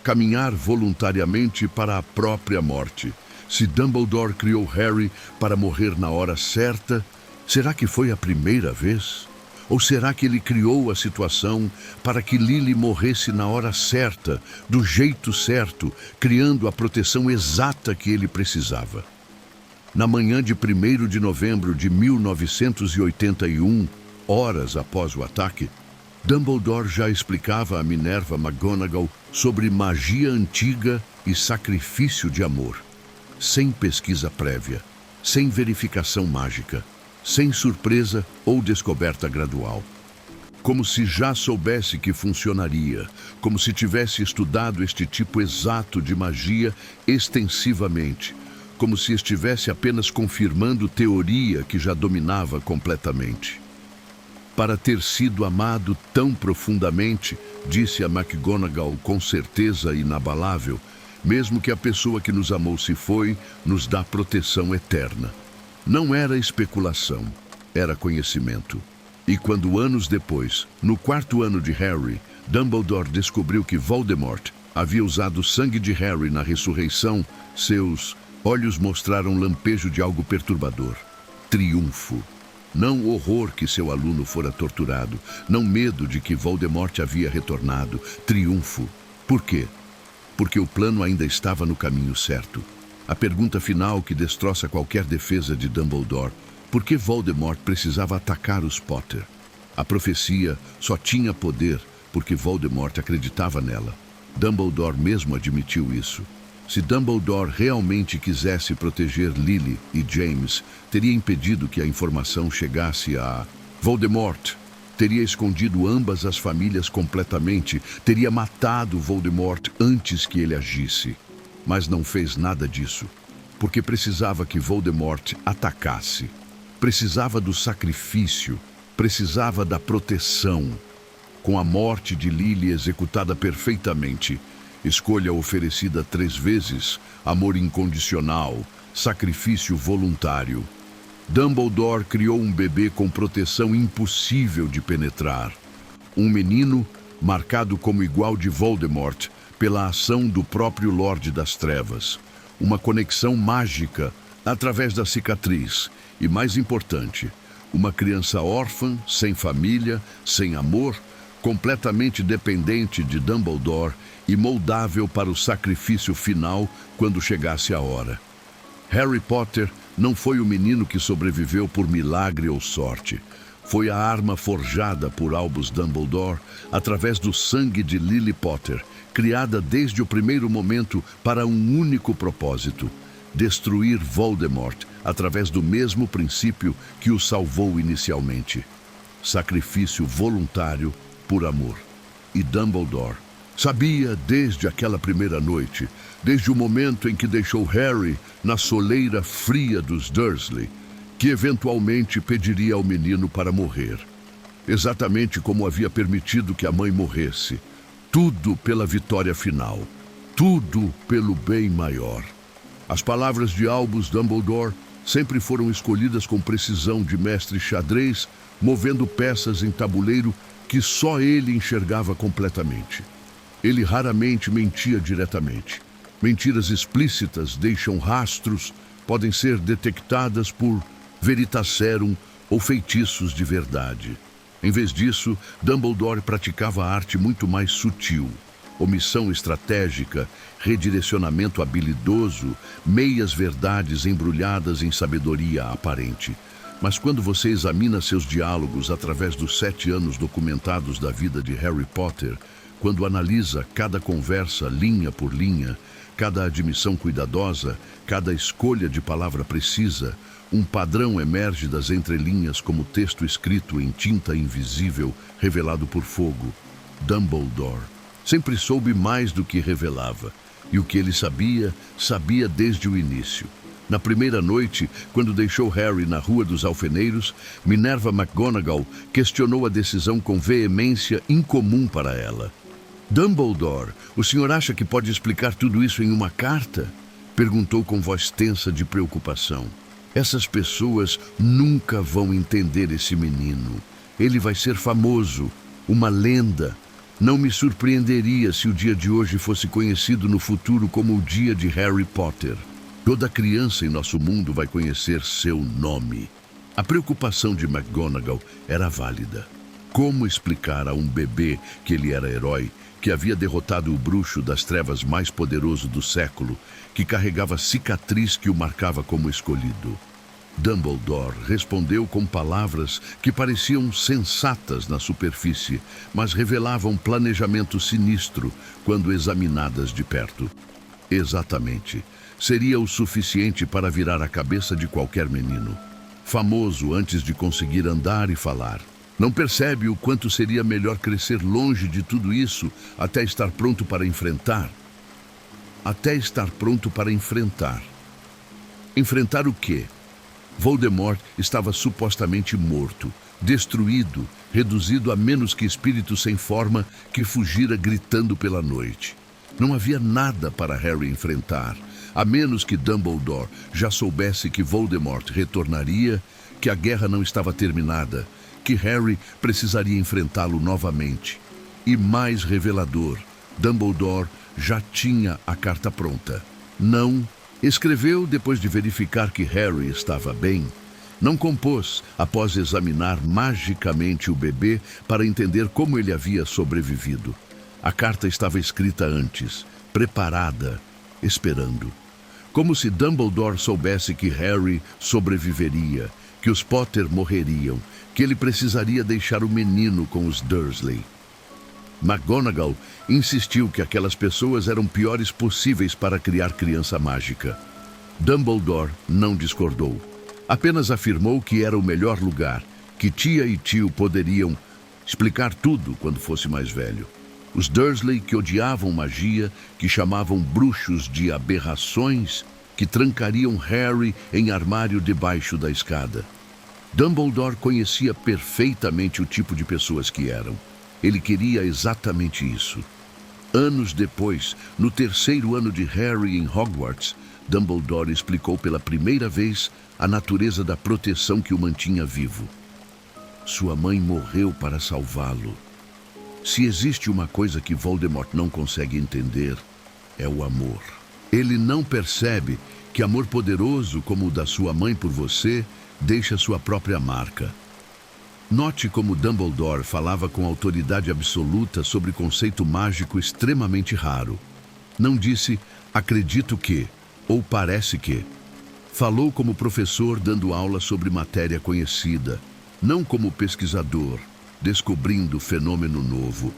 A: caminhar voluntariamente para a própria morte. Se Dumbledore criou Harry para morrer na hora certa, será que foi a primeira vez? Ou será que ele criou a situação para que Lily morresse na hora certa, do jeito certo, criando a proteção exata que ele precisava? Na manhã de 1º de novembro de 1981, horas após o ataque, Dumbledore já explicava a Minerva McGonagall sobre magia antiga e sacrifício de amor. Sem pesquisa prévia, sem verificação mágica, sem surpresa ou descoberta gradual. Como se já soubesse que funcionaria, como se tivesse estudado este tipo exato de magia extensivamente, como se estivesse apenas confirmando teoria que já dominava completamente. Para ter sido amado tão profundamente, disse a McGonagall com certeza inabalável, mesmo que a pessoa que nos amou se foi, nos dá proteção eterna. Não era especulação, era conhecimento. E quando anos depois, no 4º ano de Harry, Dumbledore descobriu que Voldemort havia usado o sangue de Harry na ressurreição, seus olhos mostraram lampejo de algo perturbador. Triunfo. Não horror que seu aluno fora torturado, não medo de que Voldemort havia retornado. Triunfo. Por quê? Porque o plano ainda estava no caminho certo. A pergunta final que destroça qualquer defesa de Dumbledore: por que Voldemort precisava atacar os Potter? A profecia só tinha poder porque Voldemort acreditava nela. Dumbledore mesmo admitiu isso. Se Dumbledore realmente quisesse proteger Lily e James, teria impedido que a informação chegasse a Voldemort. Teria escondido ambas as famílias completamente, teria matado Voldemort antes que ele agisse. Mas não fez nada disso, porque precisava que Voldemort atacasse. Precisava do sacrifício, precisava da proteção. Com a morte de Lily executada perfeitamente, escolha oferecida 3 vezes, amor incondicional, sacrifício voluntário. Dumbledore criou um bebê com proteção impossível de penetrar. Um menino marcado como igual de Voldemort pela ação do próprio Lorde das Trevas. Uma conexão mágica através da cicatriz. E mais importante, uma criança órfã, sem família, sem amor, completamente dependente de Dumbledore e moldável para o sacrifício final quando chegasse a hora. Harry Potter não foi o menino que sobreviveu por milagre ou sorte. Foi a arma forjada por Albus Dumbledore através do sangue de Lily Potter, criada desde o primeiro momento para um único propósito: destruir Voldemort através do mesmo princípio que o salvou inicialmente. Sacrifício voluntário por amor. E Dumbledore sabia desde aquela primeira noite, desde o momento em que deixou Harry na soleira fria dos Dursley, que eventualmente pediria ao menino para morrer. Exatamente como havia permitido que a mãe morresse. Tudo pela vitória final. Tudo pelo bem maior. As palavras de Albus Dumbledore sempre foram escolhidas com precisão de mestre xadrez, movendo peças em tabuleiro que só ele enxergava completamente. Ele raramente mentia diretamente. Mentiras explícitas deixam rastros, podem ser detectadas por veritaserum ou feitiços de verdade. Em vez disso, Dumbledore praticava a arte muito mais sutil. Omissão estratégica, redirecionamento habilidoso, meias verdades embrulhadas em sabedoria aparente. Mas quando você examina seus diálogos através dos 7 anos documentados da vida de Harry Potter, quando analisa cada conversa linha por linha, cada admissão cuidadosa, cada escolha de palavra precisa, um padrão emerge das entrelinhas como texto escrito em tinta invisível, revelado por fogo. Dumbledore sempre soube mais do que revelava, e o que ele sabia, sabia desde o início. Na primeira noite, quando deixou Harry na Rua dos Alfeneiros, Minerva McGonagall questionou a decisão com veemência incomum para ela. Dumbledore, o senhor acha que pode explicar tudo isso em uma carta? Perguntou com voz tensa de preocupação. Essas pessoas nunca vão entender esse menino. Ele vai ser famoso, uma lenda. Não me surpreenderia se o dia de hoje fosse conhecido no futuro como o dia de Harry Potter. Toda criança em nosso mundo vai conhecer seu nome. A preocupação de McGonagall era válida. Como explicar a um bebê que ele era herói, que havia derrotado o bruxo das trevas mais poderoso do século, que carregava cicatriz que o marcava como escolhido? Dumbledore respondeu com palavras que pareciam sensatas na superfície, mas revelavam planejamento sinistro quando examinadas de perto. Exatamente. Seria o suficiente para virar a cabeça de qualquer menino. Famoso antes de conseguir andar e falar. Não percebe o quanto seria melhor crescer longe de tudo isso até estar pronto para enfrentar? Até estar pronto para enfrentar. Enfrentar o quê? Voldemort estava supostamente morto, destruído, reduzido a menos que espírito sem forma que fugira gritando pela noite. Não havia nada para Harry enfrentar, a menos que Dumbledore já soubesse que Voldemort retornaria, que a guerra não estava terminada, que Harry precisaria enfrentá-lo novamente. E mais revelador, Dumbledore já tinha a carta pronta. Não, escreveu depois de verificar que Harry estava bem. Não compôs após examinar magicamente o bebê para entender como ele havia sobrevivido. A carta estava escrita antes, preparada, esperando. Como se Dumbledore soubesse que Harry sobreviveria, que os Potter morreriam, que ele precisaria deixar o menino com os Dursley. McGonagall insistiu que aquelas pessoas eram piores possíveis para criar criança mágica. Dumbledore não discordou. Apenas afirmou que era o melhor lugar, que tia e tio poderiam explicar tudo quando fosse mais velho. Os Dursley, que odiavam magia, que chamavam bruxos de aberrações, que trancariam Harry em armário debaixo da escada. Dumbledore conhecia perfeitamente o tipo de pessoas que eram. Ele queria exatamente isso. Anos depois, no terceiro ano de Harry em Hogwarts, Dumbledore explicou pela primeira vez a natureza da proteção que o mantinha vivo. Sua mãe morreu para salvá-lo. Se existe uma coisa que Voldemort não consegue entender, é o amor. Ele não percebe que amor poderoso como o da sua mãe por você deixa sua própria marca. Note como Dumbledore falava com autoridade absoluta sobre conceito mágico extremamente raro. Não disse, acredito que, ou parece que. Falou como professor dando aula sobre matéria conhecida, não como pesquisador, descobrindo fenômeno novo.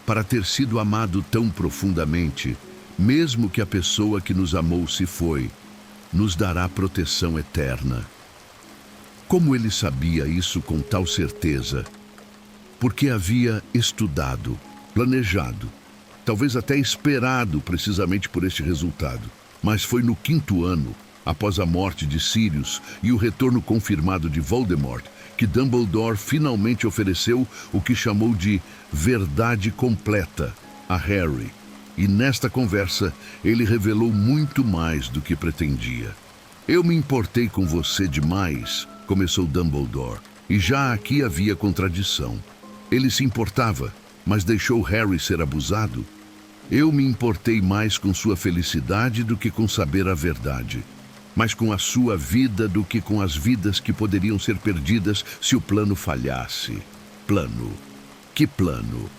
A: Para ter sido amado tão profundamente, mesmo que a pessoa que nos amou se foi, nos dará proteção eterna. Como ele sabia isso com tal certeza? Porque havia estudado, planejado, talvez até esperado precisamente por este resultado. Mas foi no quinto ano, após a morte de Sirius e o retorno confirmado de Voldemort, que Dumbledore finalmente ofereceu o que chamou de verdade completa a Harry. E nesta conversa, ele revelou muito mais do que pretendia. Eu me importei com você demais, começou Dumbledore, e já aqui havia contradição. Ele se importava, mas deixou Harry ser abusado? Eu me importei mais com sua felicidade do que com saber a verdade, mais com a sua vida do que com as vidas que poderiam ser perdidas se o plano falhasse. Plano? Que plano?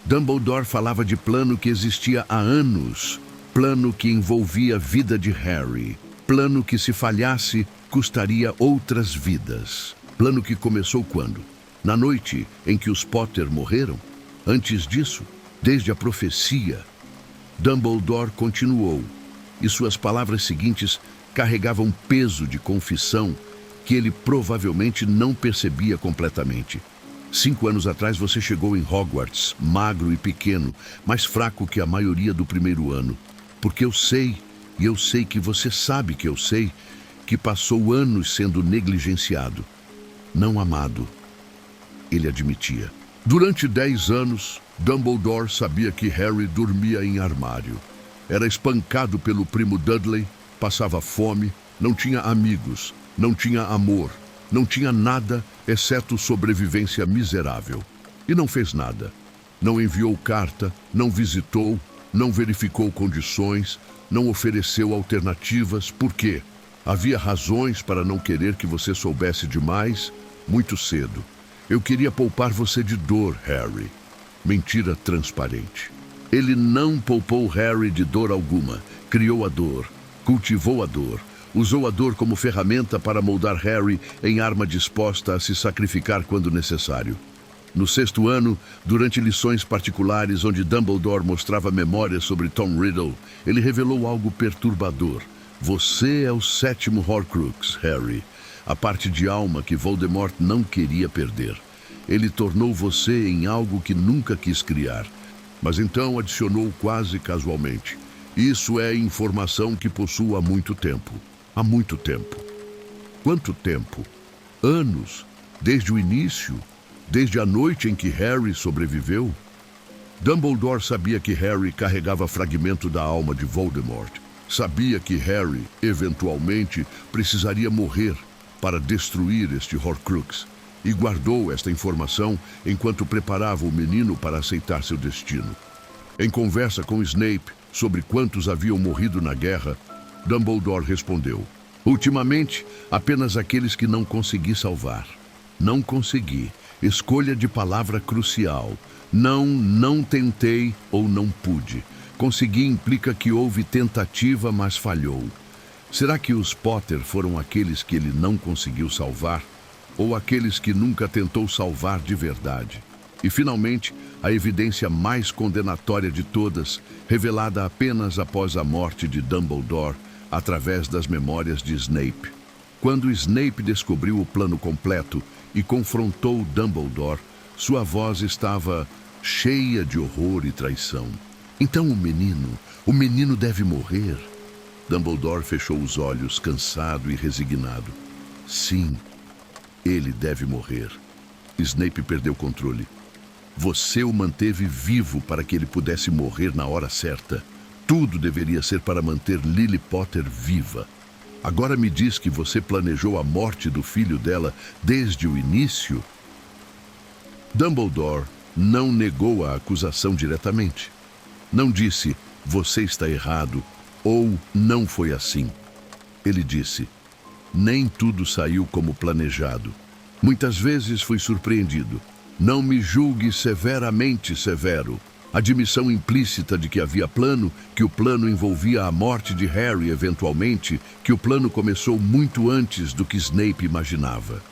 A: Dumbledore falava de plano que existia há anos, plano que envolvia a vida de Harry, plano que, se falhasse, custaria outras vidas. Plano que começou quando? Na noite em que os Potter morreram? Antes disso, desde a profecia. Dumbledore continuou, e suas palavras seguintes carregavam peso de confissão que ele provavelmente não percebia completamente. 5 anos atrás você chegou em Hogwarts, magro e pequeno, mais fraco que a maioria do primeiro ano. Porque eu sei, e eu sei que você sabe que eu sei, que passou anos sendo negligenciado, não amado. Ele admitia. Durante 10 anos, Dumbledore sabia que Harry dormia em armário. Era espancado pelo primo Dudley, passava fome, não tinha amigos, não tinha amor, não tinha nada exceto sobrevivência miserável. E não fez nada. Não enviou carta, não visitou, não verificou condições, não ofereceu alternativas. Por quê? Havia razões para não querer que você soubesse demais muito cedo. Eu queria poupar você de dor, Harry. Mentira transparente. Ele não poupou Harry de dor alguma. Criou a dor, cultivou a dor, usou a dor como ferramenta para moldar Harry em arma disposta a se sacrificar quando necessário. No 6º ano, durante lições particulares onde Dumbledore mostrava memórias sobre Tom Riddle, ele revelou algo perturbador. Você é o 7º Horcrux, Harry. A parte de alma que Voldemort não queria perder. Ele tornou você em algo que nunca quis criar. Mas então adicionou quase casualmente. Isso é informação que possuo há muito tempo. Há muito tempo. Quanto tempo? Anos. Desde o início. Desde a noite em que Harry sobreviveu. Dumbledore sabia que Harry carregava fragmento da alma de Voldemort. Sabia que Harry, eventualmente, precisaria morrer para destruir este Horcrux, e guardou esta informação enquanto preparava o menino para aceitar seu destino. Em conversa com Snape sobre quantos haviam morrido na guerra, Dumbledore respondeu: ultimamente, apenas aqueles que não consegui salvar. Não consegui. Escolha de palavra crucial. Não tentei ou não pude. Consegui implica que houve tentativa, mas falhou. Será que os Potter foram aqueles que ele não conseguiu salvar? Ou aqueles que nunca tentou salvar de verdade? E, finalmente, a evidência mais condenatória de todas, revelada apenas após a morte de Dumbledore, através das memórias de Snape. Quando Snape descobriu o plano completo e confrontou Dumbledore, sua voz estava cheia de horror e traição. Então o menino deve morrer. Dumbledore fechou os olhos, cansado e resignado. Sim, Ele deve morrer. Snape perdeu o controle. Você o manteve vivo para que ele pudesse morrer na hora certa. Tudo deveria ser para manter Lily Potter viva. Agora me diz que você planejou a morte do filho dela desde o início? Dumbledore não negou a acusação diretamente. Não disse, você está errado, ou não foi assim. Ele disse, nem tudo saiu como planejado. Muitas vezes fui surpreendido. Não me julgue severamente severo. Admissão implícita de que havia plano, que o plano envolvia a morte de Harry eventualmente, que o plano começou muito antes do que Snape imaginava.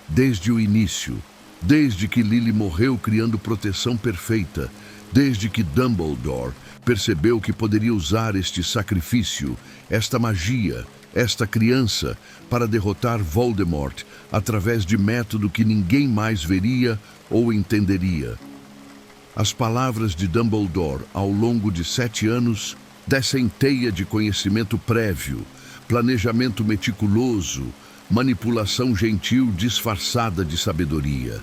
A: Desde o início, desde que Lily morreu criando proteção perfeita, desde que Dumbledore percebeu que poderia usar este sacrifício, esta magia, esta criança, para derrotar Voldemort através de método que ninguém mais veria ou entenderia. As palavras de Dumbledore ao longo de 7 anos dessem teia de conhecimento prévio, planejamento meticuloso, manipulação gentil disfarçada de sabedoria.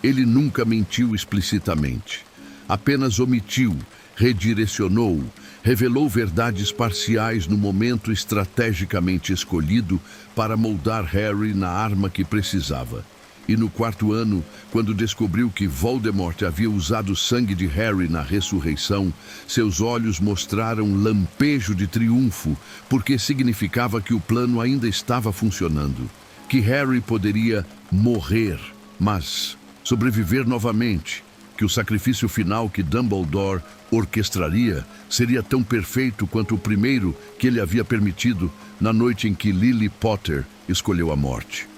A: Ele nunca mentiu explicitamente, apenas omitiu, redirecionou, revelou verdades parciais no momento estrategicamente escolhido para moldar Harry na arma que precisava. E no 4º ano, quando descobriu que Voldemort havia usado o sangue de Harry na ressurreição, seus olhos mostraram lampejo de triunfo, porque significava que o plano ainda estava funcionando, que Harry poderia morrer, mas sobreviver novamente, que o sacrifício final que Dumbledore orquestraria seria tão perfeito quanto o primeiro que ele havia permitido na noite em que Lily Potter escolheu a morte.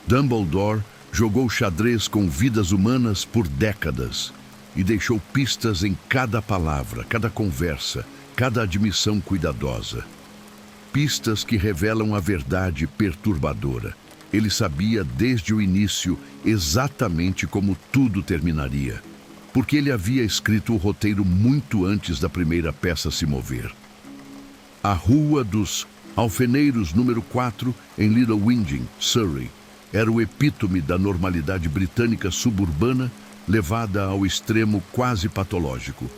A: Dumbledore jogou xadrez com vidas humanas por décadas e deixou pistas em cada palavra, cada conversa, cada admissão cuidadosa. Pistas que revelam a verdade perturbadora. Ele sabia desde o início exatamente como tudo terminaria, porque ele havia escrito o roteiro muito antes da primeira peça se mover. A Rua dos Alfeneiros número 4, em Little Whinging, Surrey, era o epítome da normalidade britânica suburbana levada ao extremo quase patológico.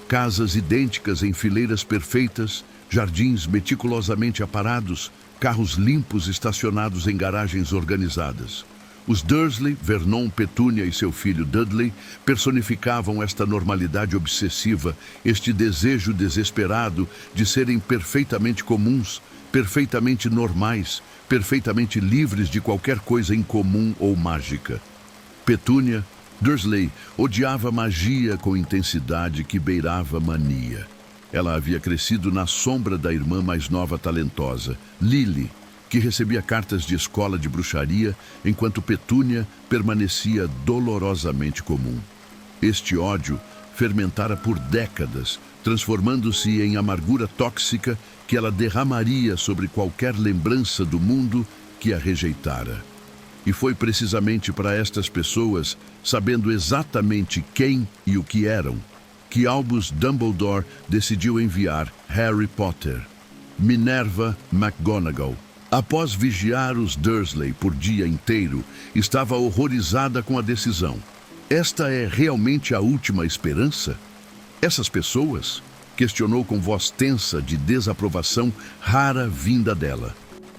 A: Casas idênticas em fileiras perfeitas, jardins meticulosamente aparados, carros limpos estacionados em garagens organizadas. Os Dursley, Vernon, Petúnia e seu filho Dudley personificavam esta normalidade obsessiva, este desejo desesperado de serem perfeitamente comuns, perfeitamente normais, perfeitamente livres de qualquer coisa incomum ou mágica. Petúnia, Dursley, odiava magia com intensidade que beirava mania. Ela havia crescido na sombra da irmã mais nova talentosa, Lily, que recebia cartas de escola de bruxaria, enquanto Petúnia permanecia dolorosamente comum. Este ódio fermentara por décadas, transformando-se em amargura tóxica que ela derramaria sobre qualquer lembrança do mundo que a rejeitara. E foi precisamente para estas pessoas, sabendo exatamente quem e o que eram, que Albus Dumbledore decidiu enviar Harry Potter. Minerva McGonagall, após vigiar os Dursley por dia inteiro, estava horrorizada com a decisão. Esta é realmente a última esperança? Essas pessoas? Questionou com voz tensa de desaprovação rara vinda dela.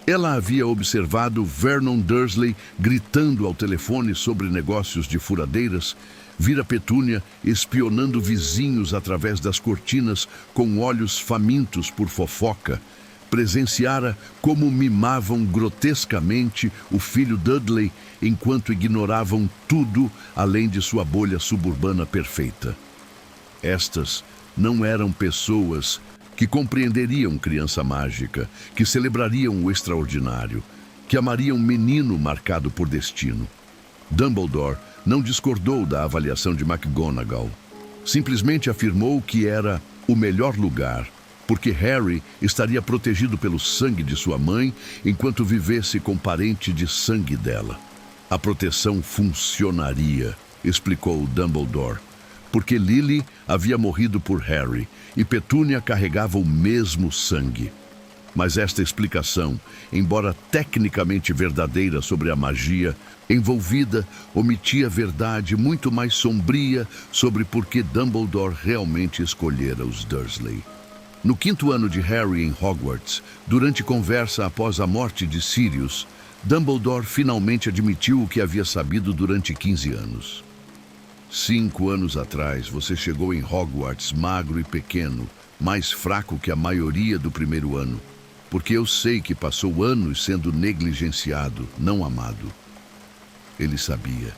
A: Ela havia observado Vernon Dursley gritando ao telefone sobre negócios de furadeiras, vira Petúnia espionando vizinhos através das cortinas com olhos famintos por fofoca, presenciara como mimavam grotescamente o filho Dudley enquanto ignoravam tudo além de sua bolha suburbana perfeita. Estas não eram pessoas que compreenderiam criança mágica, que celebrariam o extraordinário, que amariam menino marcado por destino. Dumbledore não discordou da avaliação de McGonagall. Simplesmente afirmou que era o melhor lugar, porque Harry estaria protegido pelo sangue de sua mãe enquanto vivesse com parente de sangue dela. A proteção funcionaria, explicou Dumbledore, porque Lily havia morrido por Harry e Petúnia carregava o mesmo sangue. Mas esta explicação, embora tecnicamente verdadeira sobre a magia envolvida, omitia a verdade muito mais sombria sobre por que Dumbledore realmente escolhera os Dursley. No 5º ano de Harry em Hogwarts, durante conversa após a morte de Sirius, Dumbledore finalmente admitiu o que havia sabido durante 15 anos. 5 anos atrás, você chegou em Hogwarts magro e pequeno, mais fraco que a maioria do primeiro ano, porque eu sei que passou anos sendo negligenciado, não amado. Ele sabia.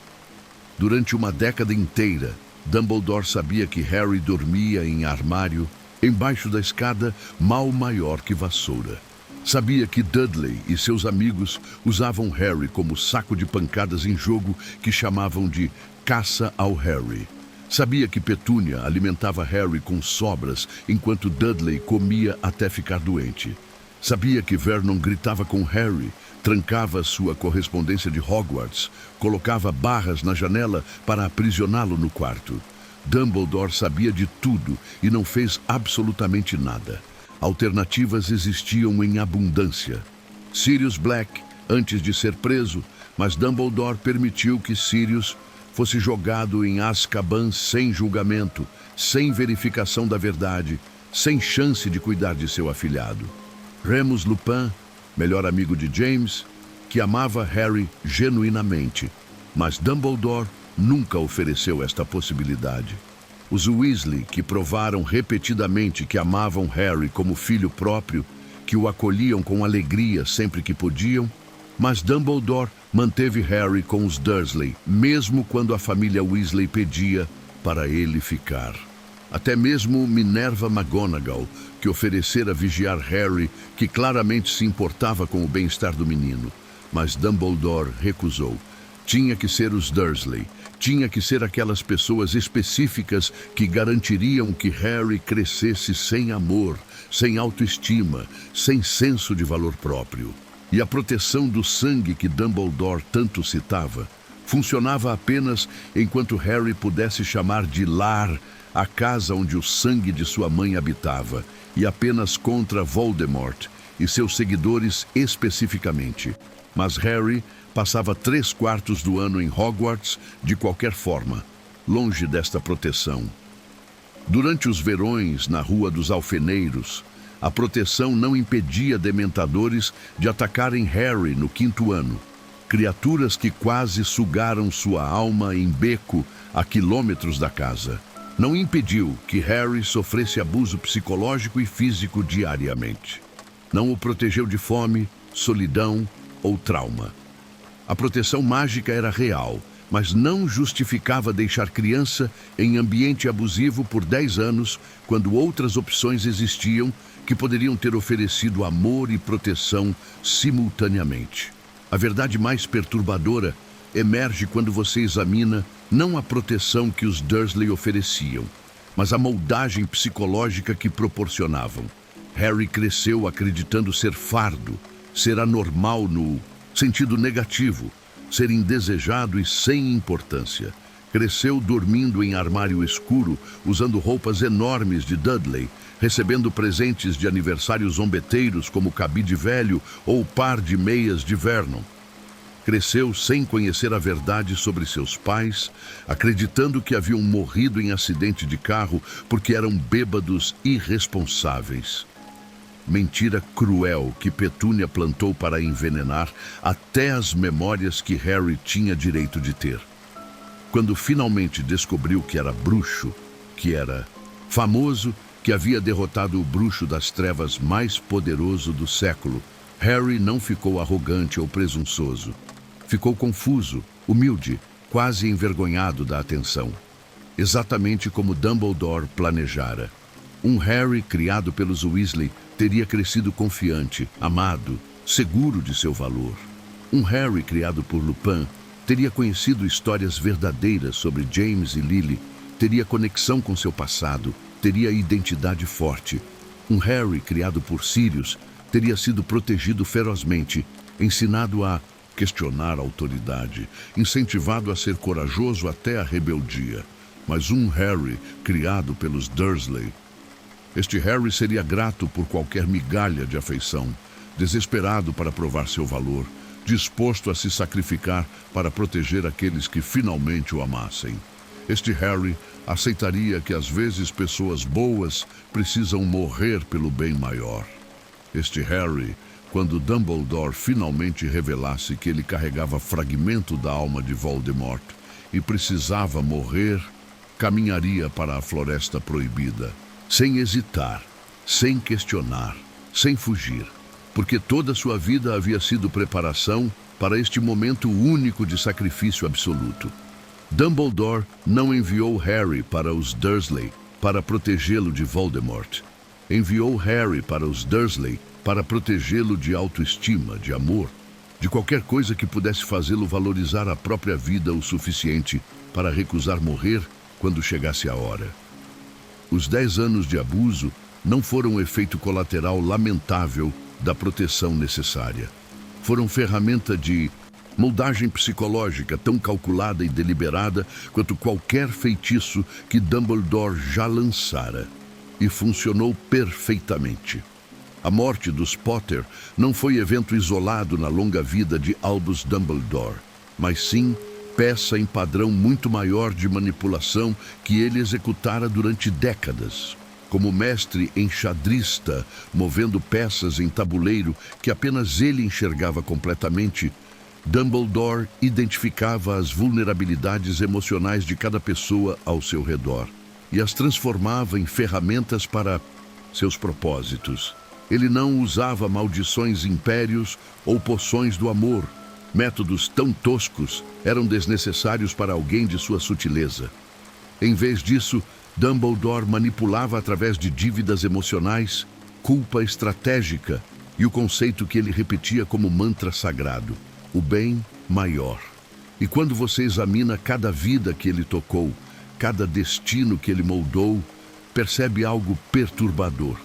A: Durante uma década inteira, Dumbledore sabia que Harry dormia em armário, embaixo da escada, mal maior que vassoura. Sabia que Dudley e seus amigos usavam Harry como saco de pancadas em jogo que chamavam de caça ao Harry. Sabia que Petúnia alimentava Harry com sobras enquanto Dudley comia até ficar doente. Sabia que Vernon gritava com Harry, trancava sua correspondência de Hogwarts, colocava barras na janela para aprisioná-lo no quarto. Dumbledore sabia de tudo e não fez absolutamente nada. Alternativas existiam em abundância. Sirius Black, antes de ser preso, mas Dumbledore permitiu que Sirius fosse jogado em Azkaban sem julgamento, sem verificação da verdade, sem chance de cuidar de seu afilhado. Remus Lupin, melhor amigo de James, que amava Harry genuinamente, mas Dumbledore nunca ofereceu esta possibilidade. Os Weasley, que provaram repetidamente que amavam Harry como filho próprio, que o acolhiam com alegria sempre que podiam, mas Dumbledore manteve Harry com os Dursley, mesmo quando a família Weasley pedia para ele ficar. Até mesmo Minerva McGonagall, que oferecera vigiar Harry, que claramente se importava com o bem-estar do menino, mas Dumbledore recusou. Tinha que ser os Dursley. Tinha que ser aquelas pessoas específicas que garantiriam que Harry crescesse sem amor, sem autoestima, sem senso de valor próprio. E a proteção do sangue que Dumbledore tanto citava funcionava apenas enquanto Harry pudesse chamar de lar a casa onde o sangue de sua mãe habitava, e apenas contra Voldemort e seus seguidores especificamente. Mas Harry passava 3/4 do ano em Hogwarts de qualquer forma, longe desta proteção. Durante os verões na Rua dos Alfeneiros, a proteção não impedia dementadores de atacarem Harry no 5º ano, criaturas que quase sugaram sua alma em beco a quilômetros da casa. Não impediu que Harry sofresse abuso psicológico e físico diariamente. Não o protegeu de fome, solidão ou trauma. A proteção mágica era real, mas não justificava deixar criança em ambiente abusivo por 10 anos, quando outras opções existiam que poderiam ter oferecido amor e proteção simultaneamente. A verdade mais perturbadora emerge quando você examina não a proteção que os Dursley ofereciam, mas a moldagem psicológica que proporcionavam. Harry cresceu acreditando ser fardo, ser anormal no sentido negativo, ser indesejado e sem importância. Cresceu dormindo em armário escuro, usando roupas enormes de Dudley, recebendo presentes de aniversários zombeteiros como cabide velho ou par de meias de Vernon. Cresceu sem conhecer a verdade sobre seus pais, acreditando que haviam morrido em acidente de carro porque eram bêbados irresponsáveis. Mentira cruel que Petúnia plantou para envenenar até as memórias que Harry tinha direito de ter. Quando finalmente descobriu que era bruxo, que era famoso, que havia derrotado o bruxo das trevas mais poderoso do século, Harry não ficou arrogante ou presunçoso. Ficou confuso, humilde, quase envergonhado da atenção. Exatamente como Dumbledore planejara. Um Harry criado pelos Weasley teria crescido confiante, amado, seguro de seu valor. Um Harry criado por Lupin teria conhecido histórias verdadeiras sobre James e Lily, teria conexão com seu passado, teria identidade forte. Um Harry criado por Sirius teria sido protegido ferozmente, ensinado a questionar a autoridade, incentivado a ser corajoso até a rebeldia. Mas um Harry criado pelos Dursley Este Harry seria grato por qualquer migalha de afeição, desesperado para provar seu valor, disposto a se sacrificar para proteger aqueles que finalmente o amassem. Este Harry aceitaria que às vezes pessoas boas precisam morrer pelo bem maior. Este Harry, quando Dumbledore finalmente revelasse que ele carregava fragmento da alma de Voldemort e precisava morrer, caminharia para a Floresta Proibida, sem hesitar, sem questionar, sem fugir, porque toda sua vida havia sido preparação para este momento único de sacrifício absoluto. Dumbledore não enviou Harry para os Dursley para protegê-lo de Voldemort. Enviou Harry para os Dursley para protegê-lo de autoestima, de amor, de qualquer coisa que pudesse fazê-lo valorizar a própria vida o suficiente para recusar morrer quando chegasse a hora. Os 10 anos de abuso não foram um efeito colateral lamentável da proteção necessária. Foram ferramenta de moldagem psicológica tão calculada e deliberada quanto qualquer feitiço que Dumbledore já lançara. E funcionou perfeitamente. A morte dos Potter não foi evento isolado na longa vida de Albus Dumbledore, mas sim peça em padrão muito maior de manipulação que ele executara durante décadas. Como mestre enxadrista, movendo peças em tabuleiro que apenas ele enxergava completamente, Dumbledore identificava as vulnerabilidades emocionais de cada pessoa ao seu redor e as transformava em ferramentas para seus propósitos. Ele não usava maldições impérios ou poções do amor. Métodos tão toscos eram desnecessários para alguém de sua sutileza. Em vez disso, Dumbledore manipulava através de dívidas emocionais, culpa estratégica e o conceito que ele repetia como mantra sagrado: o bem maior. E quando você examina cada vida que ele tocou, cada destino que ele moldou, percebe algo perturbador.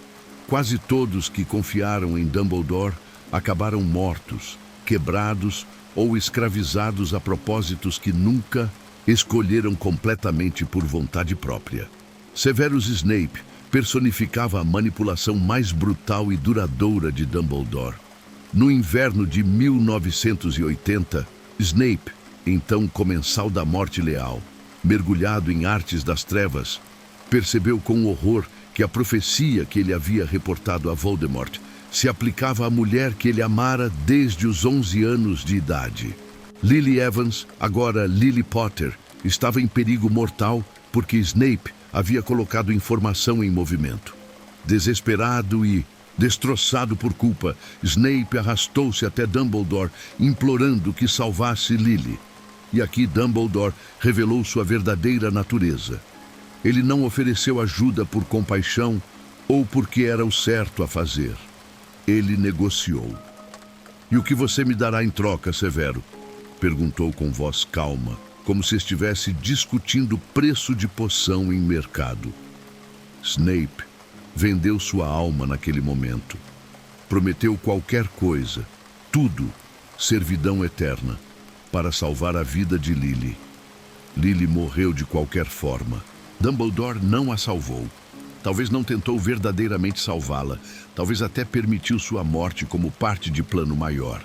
A: Quase todos que confiaram em Dumbledore acabaram mortos, quebrados ou escravizados a propósitos que nunca escolheram completamente por vontade própria. Severus Snape personificava a manipulação mais brutal e duradoura de Dumbledore. No inverno de 1980, Snape, então comensal da Morte Leal, mergulhado em artes das trevas, percebeu com horror que a profecia que ele havia reportado a Voldemort se aplicava à mulher que ele amara desde os 11 anos de idade. Lily Evans, agora Lily Potter, estava em perigo mortal porque Snape havia colocado informação em movimento. Desesperado e destroçado por culpa, Snape arrastou-se até Dumbledore, implorando que salvasse Lily. E aqui Dumbledore revelou sua verdadeira natureza. Ele não ofereceu ajuda por compaixão ou porque era o certo a fazer. Ele negociou. "E o que você me dará em troca, Severo?" perguntou com voz calma, como se estivesse discutindo preço de poção em mercado. Snape vendeu sua alma naquele momento. Prometeu qualquer coisa, tudo, servidão eterna, para salvar a vida de Lily. Lily morreu de qualquer forma. Dumbledore não a salvou. Talvez não tentou verdadeiramente salvá-la, talvez até permitiu sua morte como parte de plano maior.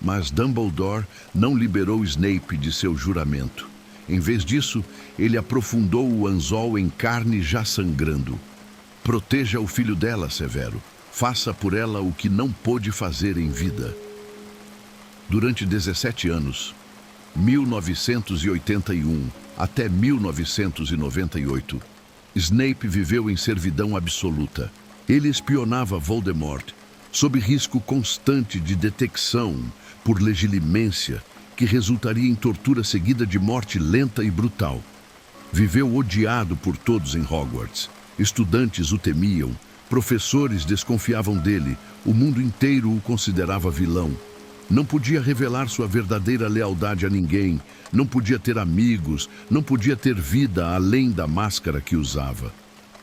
A: Mas Dumbledore não liberou Snape de seu juramento. Em vez disso, ele aprofundou o anzol em carne já sangrando. "Proteja o filho dela, Severo. Faça por ela o que não pôde fazer em vida." Durante 17 anos, 1981 até 1998, Snape viveu em servidão absoluta. Ele espionava Voldemort, sob risco constante de detecção por legilimência, que resultaria em tortura seguida de morte lenta e brutal. Viveu odiado por todos em Hogwarts. Estudantes o temiam, professores desconfiavam dele, o mundo inteiro o considerava vilão. Não podia revelar sua verdadeira lealdade a ninguém, não podia ter amigos, não podia ter vida além da máscara que usava.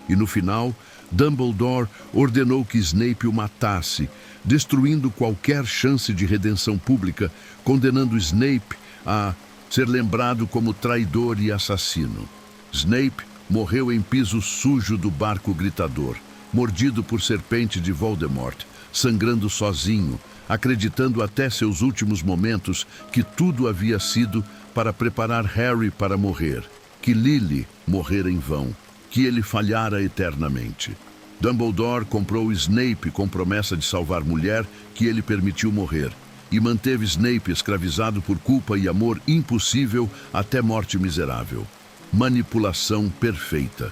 A: E no final, Dumbledore ordenou que Snape o matasse, destruindo qualquer chance de redenção pública, condenando Snape a ser lembrado como traidor e assassino. Snape morreu em piso sujo do barco gritador, mordido por serpente de Voldemort, sangrando sozinho, acreditando até seus últimos momentos que tudo havia sido para preparar Harry para morrer, que Lily morrera em vão, que ele falhara eternamente. Dumbledore comprou Snape com promessa de salvar mulher que ele permitiu morrer, e manteve Snape escravizado por culpa e amor impossível até morte miserável. Manipulação perfeita.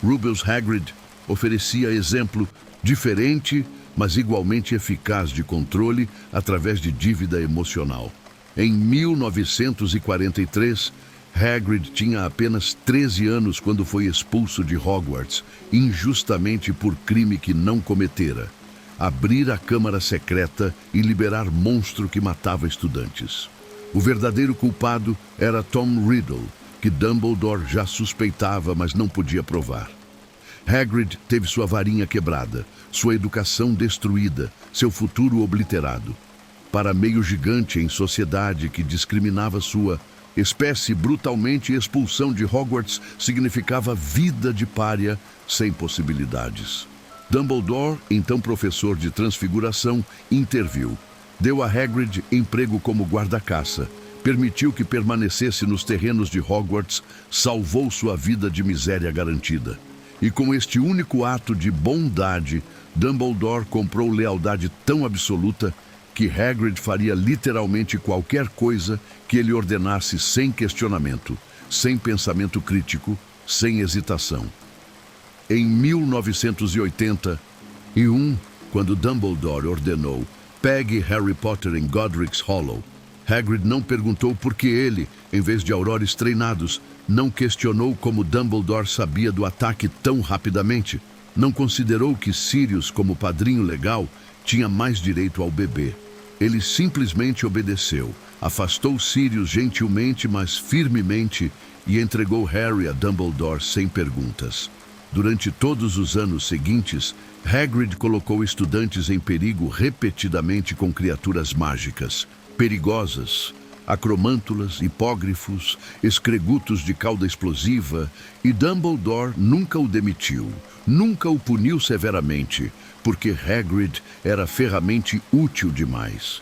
A: Rubeus Hagrid oferecia exemplo diferente, mas igualmente eficaz de controle através de dívida emocional. Em 1943, Hagrid tinha apenas 13 anos quando foi expulso de Hogwarts, injustamente por crime que não cometera: abrir a câmara secreta e liberar monstro que matava estudantes. O verdadeiro culpado era Tom Riddle, que Dumbledore já suspeitava, mas não podia provar. Hagrid teve sua varinha quebrada, sua educação destruída, seu futuro obliterado. Para meio gigante em sociedade que discriminava sua espécie, brutalmente expulsão de Hogwarts significava vida de pária sem possibilidades. Dumbledore, então professor de transfiguração, interviu. Deu a Hagrid emprego como guarda-caça, permitiu que permanecesse nos terrenos de Hogwarts, salvou sua vida de miséria garantida. E com este único ato de bondade, Dumbledore comprou lealdade tão absoluta que Hagrid faria literalmente qualquer coisa que ele ordenasse sem questionamento, sem pensamento crítico, sem hesitação. Em 1981, quando Dumbledore ordenou "pegue Harry Potter em Godric's Hollow", Hagrid não perguntou por que ele, em vez de aurores treinados, não questionou como Dumbledore sabia do ataque tão rapidamente, não considerou que Sirius, como padrinho legal, tinha mais direito ao bebê. Ele simplesmente obedeceu, afastou Sirius gentilmente, mas firmemente, e entregou Harry a Dumbledore sem perguntas. Durante todos os anos seguintes, Hagrid colocou estudantes em perigo repetidamente com criaturas mágicas, perigosas, acromântulas, hipógrifos, escregutos de cauda explosiva, e Dumbledore nunca o demitiu, nunca o puniu severamente, porque Hagrid era ferramenta útil demais.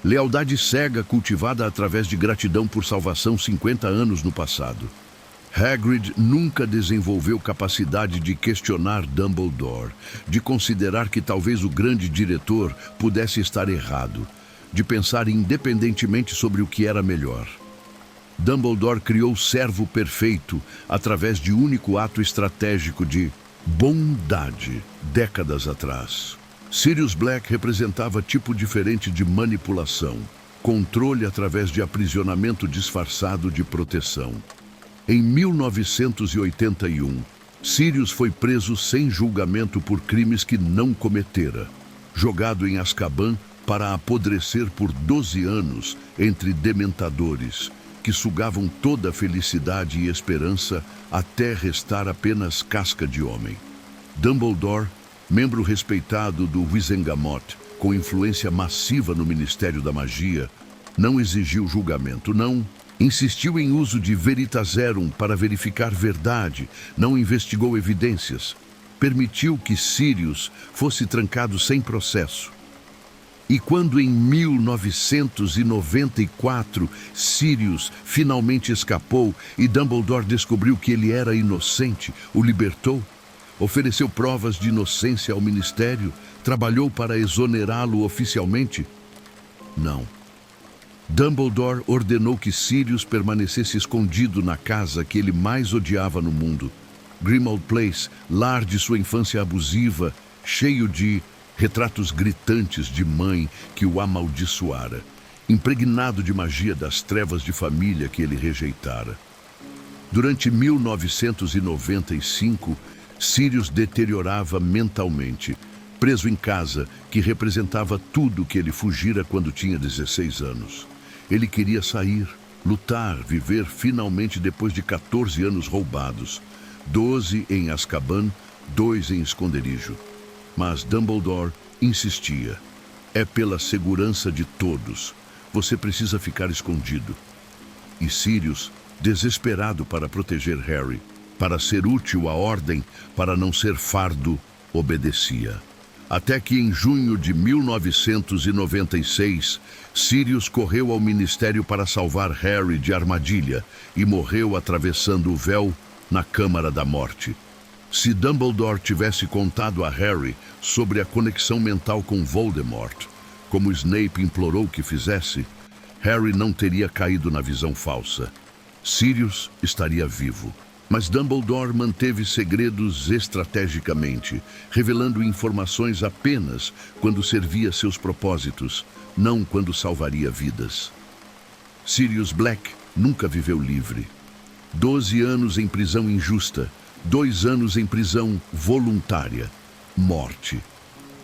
A: Lealdade cega cultivada através de gratidão por salvação 50 anos no passado. Hagrid nunca desenvolveu capacidade de questionar Dumbledore, de considerar que talvez o grande diretor pudesse estar errado, de pensar independentemente sobre o que era melhor. Dumbledore criou o servo perfeito através de único ato estratégico de bondade, décadas atrás. Sirius Black representava tipo diferente de manipulação, controle através de aprisionamento disfarçado de proteção. Em 1981, Sirius foi preso sem julgamento por crimes que não cometera, jogado em Azkaban para apodrecer por 12 anos entre dementadores, que sugavam toda a felicidade e esperança até restar apenas casca de homem. Dumbledore, membro respeitado do Wizengamot, com influência massiva no Ministério da Magia, não exigiu julgamento, não insistiu em uso de Veritaserum para verificar verdade, não investigou evidências, permitiu que Sirius fosse trancado sem processo. E quando em 1994 Sirius finalmente escapou e Dumbledore descobriu que ele era inocente, o libertou, ofereceu provas de inocência ao Ministério, trabalhou para exonerá-lo oficialmente? Não. Dumbledore ordenou que Sirius permanecesse escondido na casa que ele mais odiava no mundo, Grimmauld Place, lar de sua infância abusiva, cheio de retratos gritantes de mãe que o amaldiçoara, impregnado de magia das trevas de família que ele rejeitara. Durante 1995, Sirius deteriorava mentalmente, preso em casa, que representava tudo que ele fugira quando tinha 16 anos. Ele queria sair, lutar, viver finalmente depois de 14 anos roubados, 12 em Azkaban, 2 em esconderijo. Mas Dumbledore insistia. É pela segurança de todos. Você precisa ficar escondido. E Sirius, desesperado para proteger Harry, para ser útil à ordem, para não ser fardo, obedecia. Até que em junho de 1996, Sirius correu ao ministério para salvar Harry de armadilha e morreu atravessando o véu na Câmara da Morte. Se Dumbledore tivesse contado a Harry sobre a conexão mental com Voldemort, como Snape implorou que fizesse, Harry não teria caído na visão falsa. Sirius estaria vivo. Mas Dumbledore manteve segredos estrategicamente, revelando informações apenas quando servia seus propósitos, não quando salvaria vidas. Sirius Black nunca viveu livre. 12 anos em prisão injusta, 2 anos em prisão voluntária, morte.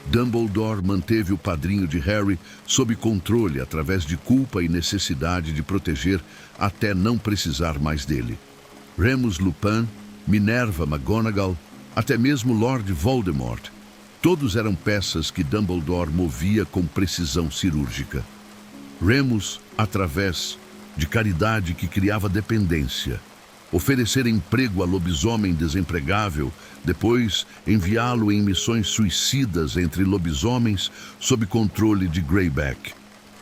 A: Dumbledore manteve o padrinho de Harry sob controle através de culpa e necessidade de proteger até não precisar mais dele. Remus Lupin, Minerva McGonagall, até mesmo Lord Voldemort. Todos eram peças que Dumbledore movia com precisão cirúrgica. Remus, através de caridade que criava dependência. Oferecer emprego a lobisomem desempregável, depois enviá-lo em missões suicidas entre lobisomens sob controle de Greyback.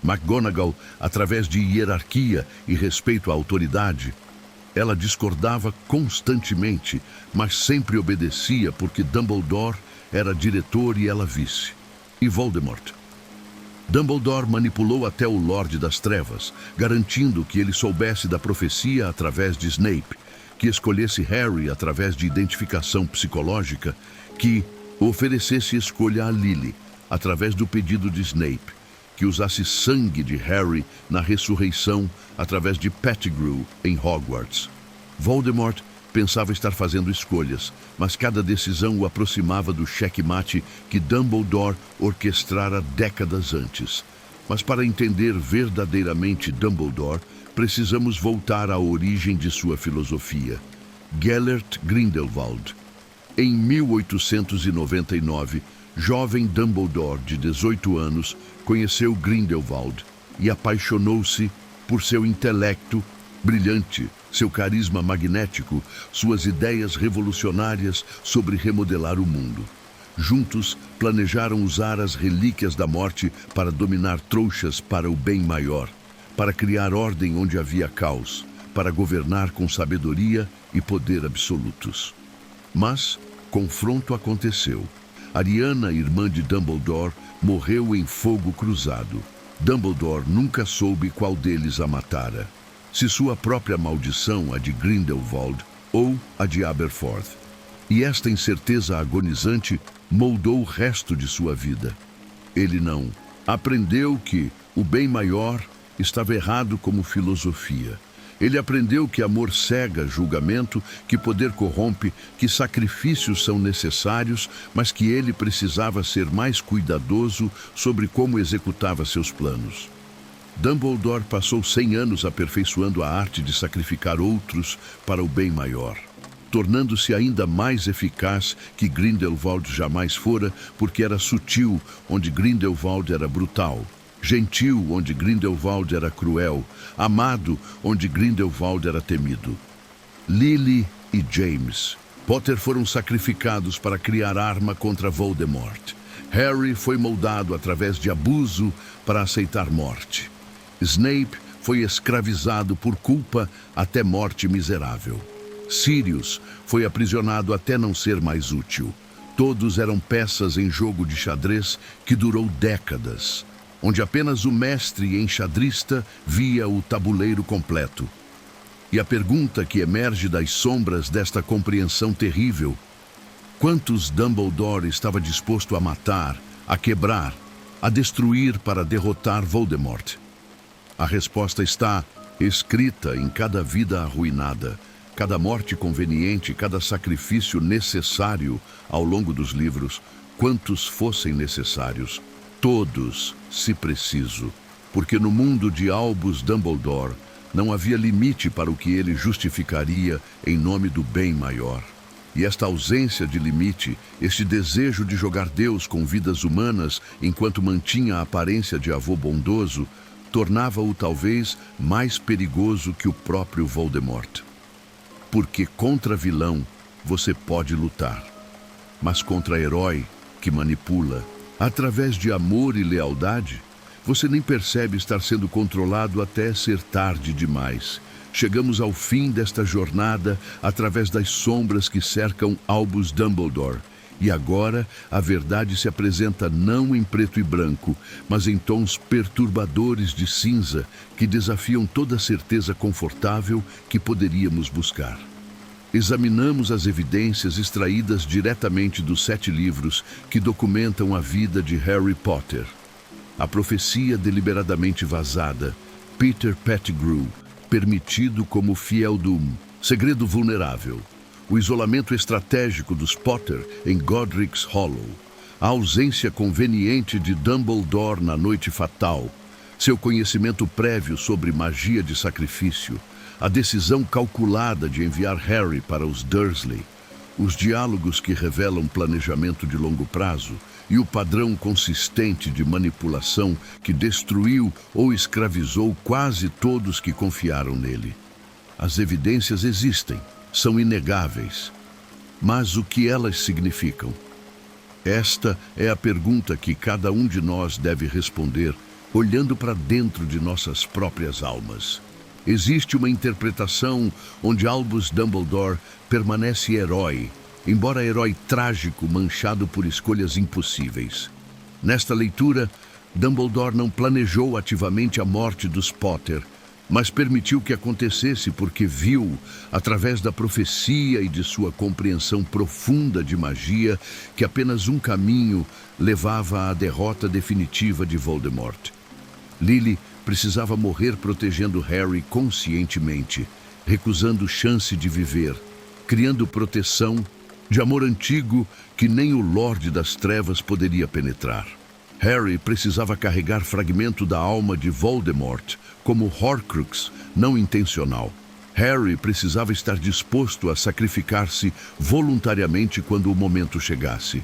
A: McGonagall, através de hierarquia e respeito à autoridade. Ela discordava constantemente, mas sempre obedecia porque Dumbledore era diretor e ela vice. E Voldemort. Dumbledore manipulou até o Lorde das Trevas, garantindo que ele soubesse da profecia através de Snape, que escolhesse Harry através de identificação psicológica, que oferecesse escolha a Lily, através do pedido de Snape, que usasse sangue de Harry na ressurreição através de Pettigrew em Hogwarts. Voldemort pensava estar fazendo escolhas, mas cada decisão o aproximava do checkmate que Dumbledore orquestrara décadas antes. Mas para entender verdadeiramente Dumbledore, precisamos voltar à origem de sua filosofia. Gellert Grindelwald. Em 1899, jovem Dumbledore, de 18 anos, conheceu Grindelwald e apaixonou-se por seu intelecto brilhante, seu carisma magnético, suas ideias revolucionárias sobre remodelar o mundo. Juntos, planejaram usar as relíquias da morte para dominar trouxas para o bem maior, para criar ordem onde havia caos, para governar com sabedoria e poder absolutos. Mas confronto aconteceu. Ariana, irmã de Dumbledore, morreu em fogo cruzado. Dumbledore nunca soube qual deles a matara. Se sua própria maldição, a de Grindelwald, ou a de Aberforth. E esta incerteza agonizante moldou o resto de sua vida. Ele não aprendeu que o bem maior estava errado como filosofia. Ele aprendeu que amor cega julgamento, que poder corrompe, que sacrifícios são necessários, mas que ele precisava ser mais cuidadoso sobre como executava seus planos. Dumbledore passou 100 anos aperfeiçoando a arte de sacrificar outros para o bem maior, tornando-se ainda mais eficaz que Grindelwald jamais fora, porque era sutil, onde Grindelwald era brutal, gentil, onde Grindelwald era cruel, amado, onde Grindelwald era temido. Lily e James Potter foram sacrificados para criar arma contra Voldemort. Harry foi moldado através de abuso para aceitar morte. Snape foi escravizado por culpa até morte miserável. Sirius foi aprisionado até não ser mais útil. Todos eram peças em jogo de xadrez que durou décadas, onde apenas o mestre enxadrista via o tabuleiro completo. E a pergunta que emerge das sombras desta compreensão terrível: quantos Dumbledore estava disposto a matar, a quebrar, a destruir para derrotar Voldemort? A resposta está escrita em cada vida arruinada, cada morte conveniente, cada sacrifício necessário ao longo dos livros, quantos fossem necessários, todos, se preciso, porque no mundo de Albus Dumbledore não havia limite para o que ele justificaria em nome do bem maior. E esta ausência de limite, este desejo de jogar Deus com vidas humanas enquanto mantinha a aparência de avô bondoso, tornava-o talvez mais perigoso que o próprio Voldemort. Porque contra vilão você pode lutar. mas contra herói que manipula. Através de amor e lealdade, você nem percebe estar sendo controlado até ser tarde demais. Chegamos ao fim desta jornada através das sombras que cercam Albus Dumbledore. E agora a verdade se apresenta não em preto e branco, mas em tons perturbadores de cinza que desafiam toda certeza confortável que poderíamos buscar. Examinamos as evidências extraídas diretamente dos 7 livros que documentam a vida de Harry Potter. A profecia deliberadamente vazada, Peter Pettigrew, permitido como Fieldum, segredo vulnerável, o isolamento estratégico dos Potter em Godric's Hollow, a ausência conveniente de Dumbledore na Noite Fatal, seu conhecimento prévio sobre magia de sacrifício, a decisão calculada de enviar Harry para os Dursley, os diálogos que revelam planejamento de longo prazo e o padrão consistente de manipulação que destruiu ou escravizou quase todos que confiaram nele. As evidências existem, são inegáveis, mas o que elas significam? Esta é a pergunta que cada um de nós deve responder, olhando para dentro de nossas próprias almas. Existe uma interpretação onde Albus Dumbledore permanece herói, embora herói trágico manchado por escolhas impossíveis. Nesta leitura, Dumbledore não planejou ativamente a morte dos Potter, mas permitiu que acontecesse porque viu, através da profecia e de sua compreensão profunda de magia, que apenas um caminho levava à derrota definitiva de Voldemort. Lily precisava morrer protegendo Harry conscientemente, recusando chance de viver, criando proteção de amor antigo que nem o Lorde das Trevas poderia penetrar. Harry precisava carregar fragmento da alma de Voldemort como Horcrux não intencional. Harry precisava estar disposto a sacrificar-se voluntariamente quando o momento chegasse.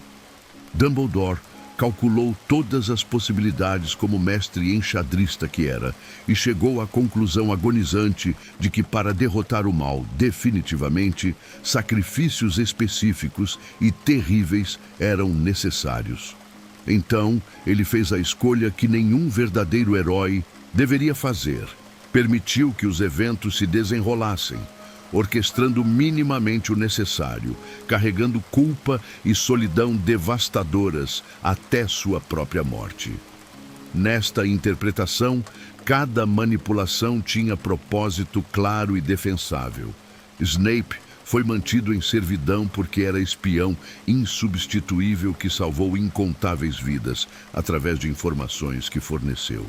A: Dumbledore calculou todas as possibilidades como mestre enxadrista que era e chegou à conclusão agonizante de que para derrotar o mal definitivamente, sacrifícios específicos e terríveis eram necessários. Então, ele fez a escolha que nenhum verdadeiro herói deveria fazer. Permitiu que os eventos se desenrolassem, orquestrando minimamente o necessário, carregando culpa e solidão devastadoras até sua própria morte. Nesta interpretação, cada manipulação tinha propósito claro e defensável. Snape foi mantido em servidão porque era espião insubstituível que salvou incontáveis vidas através de informações que forneceu.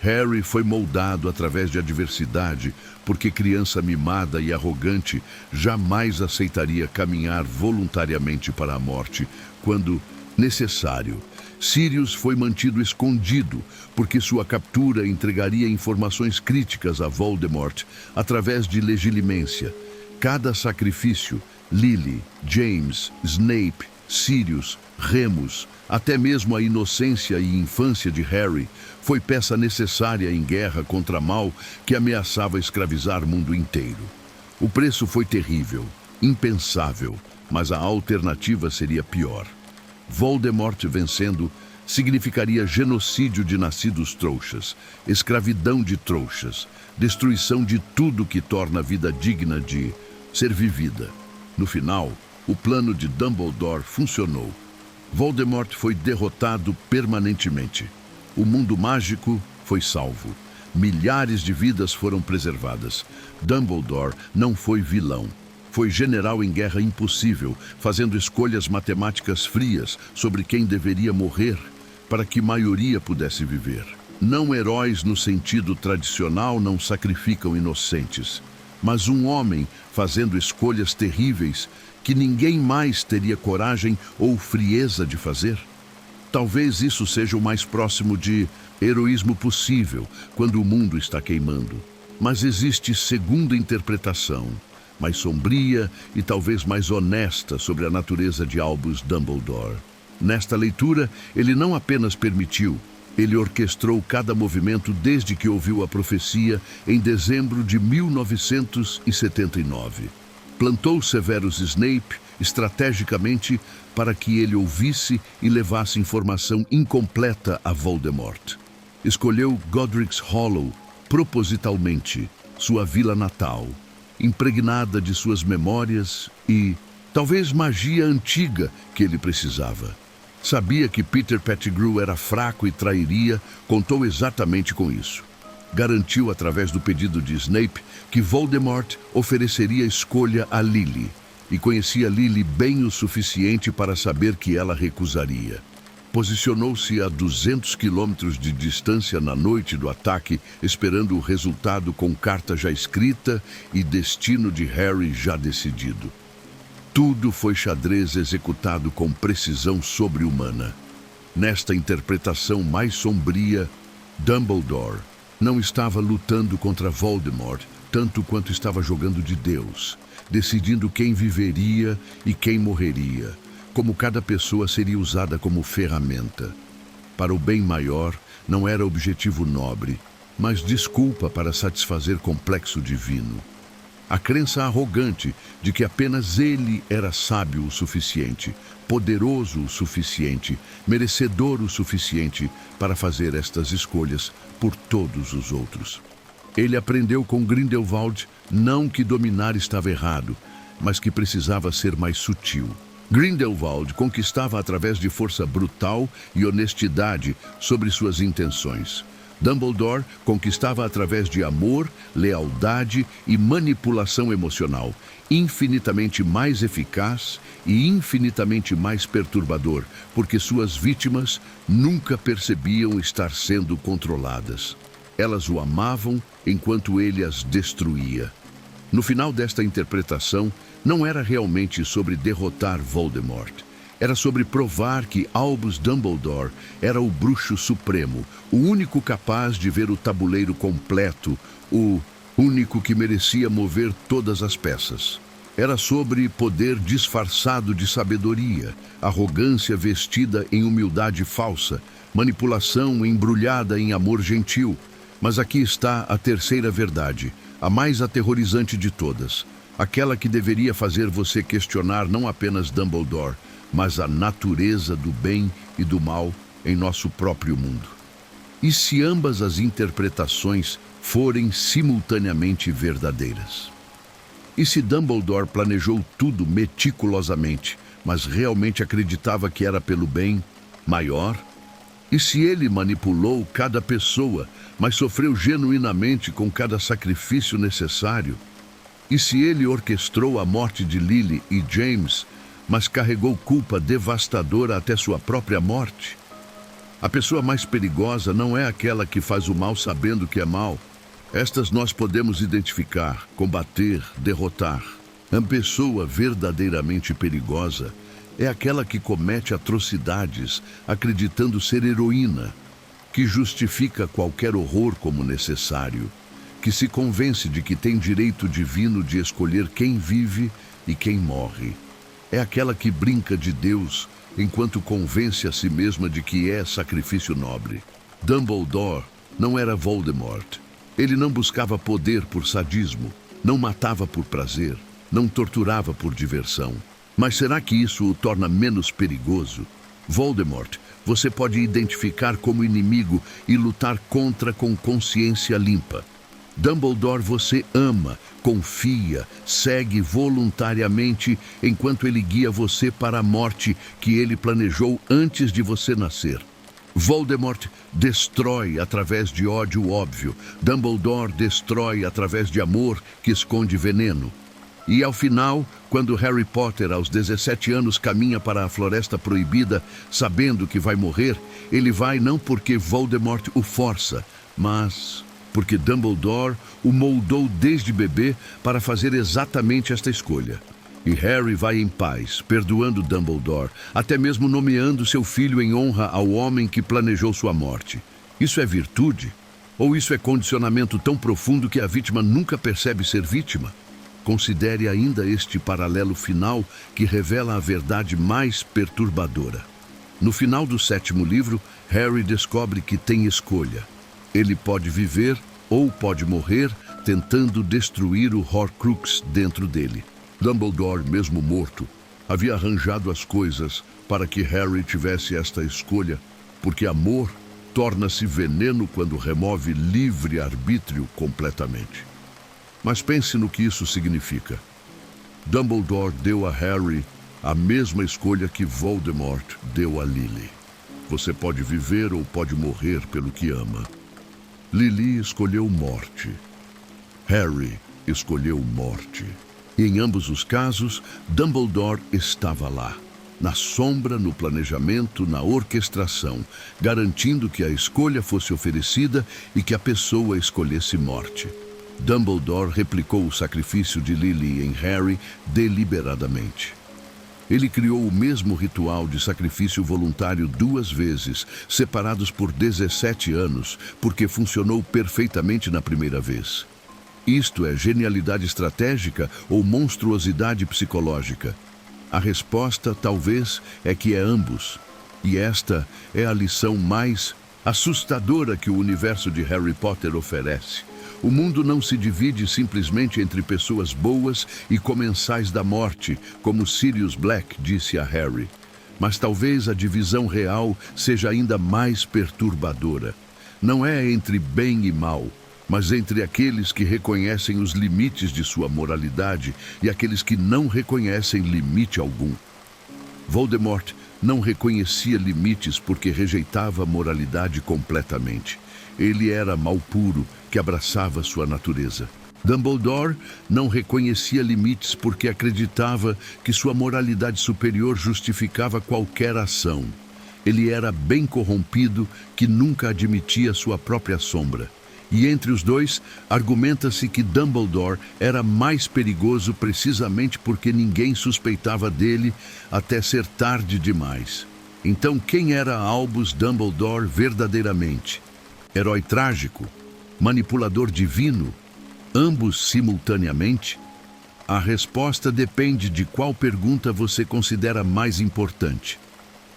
A: Harry foi moldado através de adversidade porque criança mimada e arrogante jamais aceitaria caminhar voluntariamente para a morte quando necessário. Sirius foi mantido escondido porque sua captura entregaria informações críticas a Voldemort através de legilimência. Cada sacrifício, Lily, James, Snape, Sirius, Remus, até mesmo a inocência e infância de Harry, foi peça necessária em guerra contra mal que ameaçava escravizar o mundo inteiro. O preço foi terrível, impensável, mas a alternativa seria pior. Voldemort vencendo significaria genocídio de nascidos trouxas, escravidão de trouxas, destruição de tudo que torna a vida digna de ser vivida. No final, o plano de Dumbledore funcionou. Voldemort foi derrotado permanentemente. O mundo mágico foi salvo. Milhares de vidas foram preservadas. Dumbledore não foi vilão. Foi general em guerra impossível, fazendo escolhas matemáticas frias sobre quem deveria morrer para que maioria pudesse viver. Não heróis no sentido tradicional não sacrificam inocentes, mas um homem fazendo escolhas terríveis que ninguém mais teria coragem ou frieza de fazer. Talvez isso seja o mais próximo de heroísmo possível quando o mundo está queimando. Mas existe segunda interpretação, mais sombria e talvez mais honesta sobre a natureza de Albus Dumbledore. Nesta leitura, ele não apenas permitiu, ele orquestrou cada movimento desde que ouviu a profecia em dezembro de 1979. Plantou Severus Snape estrategicamente para que ele ouvisse e levasse informação incompleta a Voldemort. Escolheu Godric's Hollow propositalmente, sua vila natal, impregnada de suas memórias e, talvez, magia antiga que ele precisava. Sabia que Peter Pettigrew era fraco e trairia, contou exatamente com isso. Garantiu, através do pedido de Snape, que Voldemort ofereceria escolha a Lily, e conhecia Lily bem o suficiente para saber que ela recusaria. Posicionou-se a 200 quilômetros de distância na noite do ataque, esperando o resultado com carta já escrita e destino de Harry já decidido. Tudo foi xadrez executado com precisão sobre-humana. Nesta interpretação mais sombria, Dumbledore não estava lutando contra Voldemort tanto quanto estava jogando de Deus, decidindo quem viveria e quem morreria, como cada pessoa seria usada como ferramenta. Para o bem maior, não era objetivo nobre, mas desculpa para satisfazer complexo divino. A crença arrogante de que apenas ele era sábio o suficiente, poderoso o suficiente, merecedor o suficiente para fazer estas escolhas por todos os outros. Ele aprendeu com Grindelwald não que dominar estava errado, mas que precisava ser mais sutil. Grindelwald conquistava através de força brutal e honestidade sobre suas intenções. Dumbledore conquistava através de amor, lealdade e manipulação emocional, infinitamente mais eficaz e infinitamente mais perturbador, porque suas vítimas nunca percebiam estar sendo controladas. Elas o amavam enquanto ele as destruía. No final desta interpretação, não era realmente sobre derrotar Voldemort. Era sobre provar que Albus Dumbledore era o bruxo supremo, o único capaz de ver o tabuleiro completo, o único que merecia mover todas as peças. Era sobre poder disfarçado de sabedoria, arrogância vestida em humildade falsa, manipulação embrulhada em amor gentil. Mas aqui está a terceira verdade, a mais aterrorizante de todas, aquela que deveria fazer você questionar não apenas Dumbledore, mas a natureza do bem e do mal em nosso próprio mundo. E se ambas as interpretações forem simultaneamente verdadeiras? E se Dumbledore planejou tudo meticulosamente, mas realmente acreditava que era pelo bem maior? E se ele manipulou cada pessoa, mas sofreu genuinamente com cada sacrifício necessário? E se ele orquestrou a morte de Lily e James, mas carregou culpa devastadora até sua própria morte? A pessoa mais perigosa não é aquela que faz o mal sabendo que é mal. Estas nós podemos identificar, combater, derrotar. A pessoa verdadeiramente perigosa é aquela que comete atrocidades acreditando ser heroína, que justifica qualquer horror como necessário, que se convence de que tem direito divino de escolher quem vive e quem morre. É aquela que brinca de Deus enquanto convence a si mesma de que é sacrifício nobre. Dumbledore não era Voldemort. Ele não buscava poder por sadismo, não matava por prazer, não torturava por diversão. Mas será que isso o torna menos perigoso? Voldemort, você pode identificar como inimigo e lutar contra com consciência limpa. Dumbledore você ama, confia, segue voluntariamente enquanto ele guia você para a morte que ele planejou antes de você nascer. Voldemort destrói através de ódio óbvio. Dumbledore destrói através de amor que esconde veneno. E ao final, quando Harry Potter, aos 17 anos, caminha para a Floresta Proibida, sabendo que vai morrer, ele vai não porque Voldemort o força, mas porque Dumbledore o moldou desde bebê para fazer exatamente esta escolha. E Harry vai em paz, perdoando Dumbledore, até mesmo nomeando seu filho em honra ao homem que planejou sua morte. Isso é virtude? Ou isso é condicionamento tão profundo que a vítima nunca percebe ser vítima? Considere ainda este paralelo final que revela a verdade mais perturbadora. No final do 7º livro, Harry descobre que tem escolha. Ele pode viver ou pode morrer tentando destruir o Horcrux dentro dele. Dumbledore, mesmo morto, havia arranjado as coisas para que Harry tivesse esta escolha, porque amor torna-se veneno quando remove livre-arbítrio completamente. Mas pense no que isso significa. Dumbledore deu a Harry a mesma escolha que Voldemort deu a Lily. Você pode viver ou pode morrer pelo que ama. Lily escolheu morte. Harry escolheu morte. E em ambos os casos, Dumbledore estava lá, na sombra, no planejamento, na orquestração, garantindo que a escolha fosse oferecida e que a pessoa escolhesse morte. Dumbledore replicou o sacrifício de Lily em Harry deliberadamente. Ele criou o mesmo ritual de sacrifício voluntário 2 vezes, separados por 17 anos, porque funcionou perfeitamente na primeira vez. Isto é genialidade estratégica ou monstruosidade psicológica? A resposta, talvez, é que é ambos. E esta é a lição mais assustadora que o universo de Harry Potter oferece. O mundo não se divide simplesmente entre pessoas boas e comensais da morte, como Sirius Black disse a Harry. Mas talvez a divisão real seja ainda mais perturbadora. Não é entre bem e mal, mas entre aqueles que reconhecem os limites de sua moralidade e aqueles que não reconhecem limite algum. Voldemort não reconhecia limites porque rejeitava a moralidade completamente. Ele era mal puro, que abraçava sua natureza. Dumbledore não reconhecia limites porque acreditava que sua moralidade superior justificava qualquer ação. Ele era bem corrompido, que nunca admitia sua própria sombra. E entre os dois, argumenta-se que Dumbledore era mais perigoso precisamente porque ninguém suspeitava dele até ser tarde demais. Então, quem era Albus Dumbledore verdadeiramente? Herói trágico? Manipulador divino? Ambos simultaneamente? A resposta depende de qual pergunta você considera mais importante.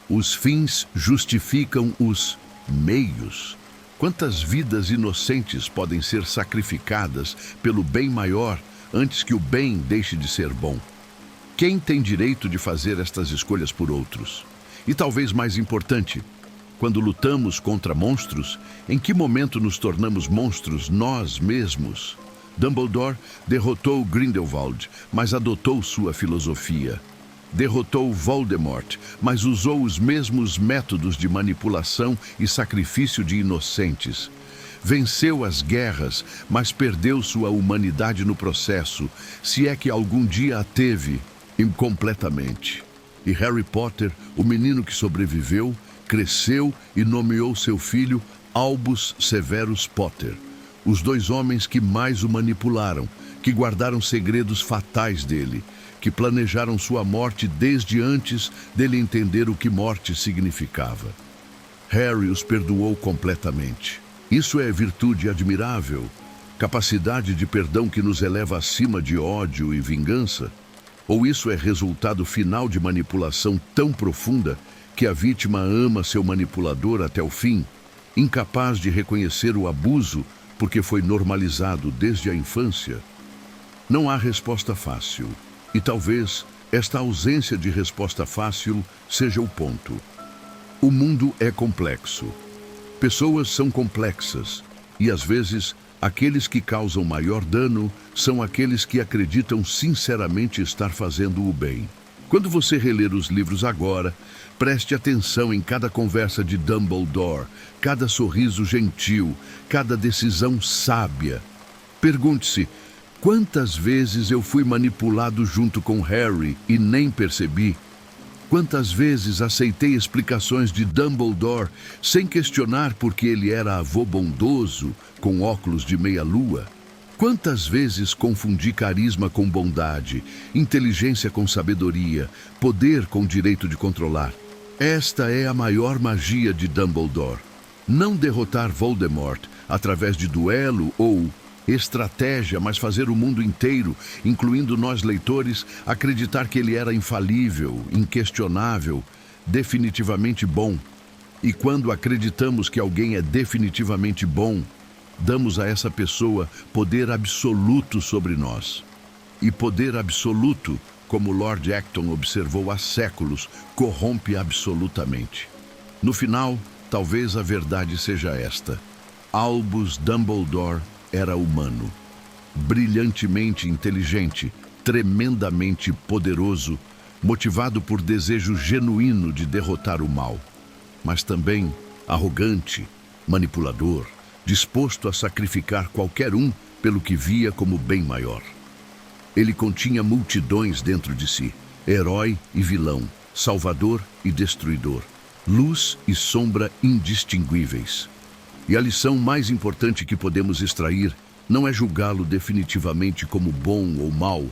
A: Os fins justificam os meios. Quantas vidas inocentes podem ser sacrificadas pelo bem maior antes que o bem deixe de ser bom? Quem tem direito de fazer estas escolhas por outros? E talvez mais importante, quando lutamos contra monstros, em que momento nos tornamos monstros nós mesmos? Dumbledore derrotou Grindelwald, mas adotou sua filosofia. Derrotou Voldemort, mas usou os mesmos métodos de manipulação e sacrifício de inocentes. Venceu as guerras, mas perdeu sua humanidade no processo, se é que algum dia a teve, incompletamente. E Harry Potter, o menino que sobreviveu, cresceu e nomeou seu filho Albus Severus Potter. Os 2 homens que mais o manipularam, que guardaram segredos fatais dele, que planejaram sua morte desde antes dele entender o que morte significava. Harry os perdoou completamente. Isso é virtude admirável, capacidade de perdão que nos eleva acima de ódio e vingança? Ou isso é resultado final de manipulação tão profunda que a vítima ama seu manipulador até o fim, incapaz de reconhecer o abuso porque foi normalizado desde a infância? Não há resposta fácil. E talvez esta ausência de resposta fácil seja o ponto. O mundo é complexo. Pessoas são complexas e, às vezes, aqueles que causam maior dano são aqueles que acreditam sinceramente estar fazendo o bem. Quando você reler os livros agora, preste atenção em cada conversa de Dumbledore, cada sorriso gentil, cada decisão sábia. Pergunte-se: quantas vezes eu fui manipulado junto com Harry e nem percebi? Quantas vezes aceitei explicações de Dumbledore sem questionar porque ele era avô bondoso, com óculos de meia-lua? Quantas vezes confundi carisma com bondade, inteligência com sabedoria, poder com direito de controlar? Esta é a maior magia de Dumbledore. Não derrotar Voldemort através de duelo ou estratégia, mas fazer o mundo inteiro, incluindo nós leitores, acreditar que ele era infalível, inquestionável, definitivamente bom. E quando acreditamos que alguém é definitivamente bom, damos a essa pessoa poder absoluto sobre nós. E poder absoluto como Lord Acton observou há séculos, corrompe absolutamente. No final, talvez a verdade seja esta: Albus Dumbledore era humano, brilhantemente inteligente, tremendamente poderoso, motivado por desejo genuíno de derrotar o mal, mas também arrogante, manipulador, disposto a sacrificar qualquer um pelo que via como bem maior. Ele continha multidões dentro de si, herói e vilão, salvador e destruidor, luz e sombra indistinguíveis. E a lição mais importante que podemos extrair não é julgá-lo definitivamente como bom ou mau,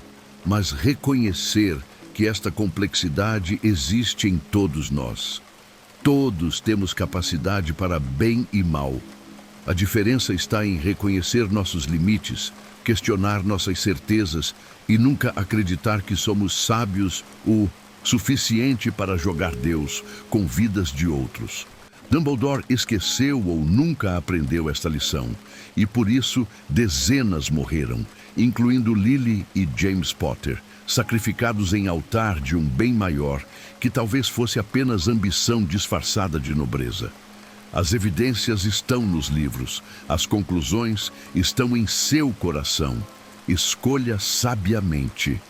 A: mas reconhecer que esta complexidade existe em todos nós. Todos temos capacidade para bem e mal. A diferença está em reconhecer nossos limites, questionar nossas certezas e nunca acreditar que somos sábios o suficiente para jogar Deus com vidas de outros. Dumbledore esqueceu ou nunca aprendeu esta lição, e por isso dezenas morreram, incluindo Lily e James Potter, sacrificados em altar de um bem maior, que talvez fosse apenas ambição disfarçada de nobreza. As evidências estão nos livros, as conclusões estão em seu coração. Escolha sabiamente.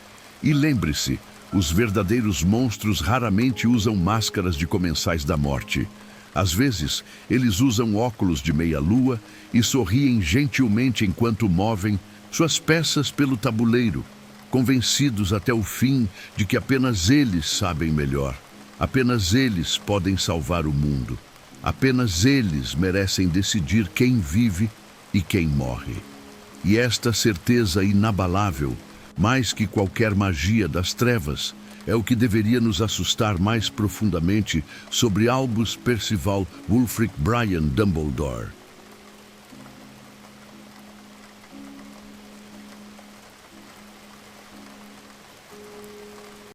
A: E lembre-se, os verdadeiros monstros raramente usam máscaras de comensais da morte. Às vezes, eles usam óculos de meia-lua e sorriem gentilmente enquanto movem suas peças pelo tabuleiro, convencidos até o fim de que apenas eles sabem melhor. Apenas eles podem salvar o mundo. Apenas eles merecem decidir quem vive e quem morre. E esta certeza inabalável, mais que qualquer magia das trevas, é o que deveria nos assustar mais profundamente sobre Albus Percival Wulfric Brian Dumbledore.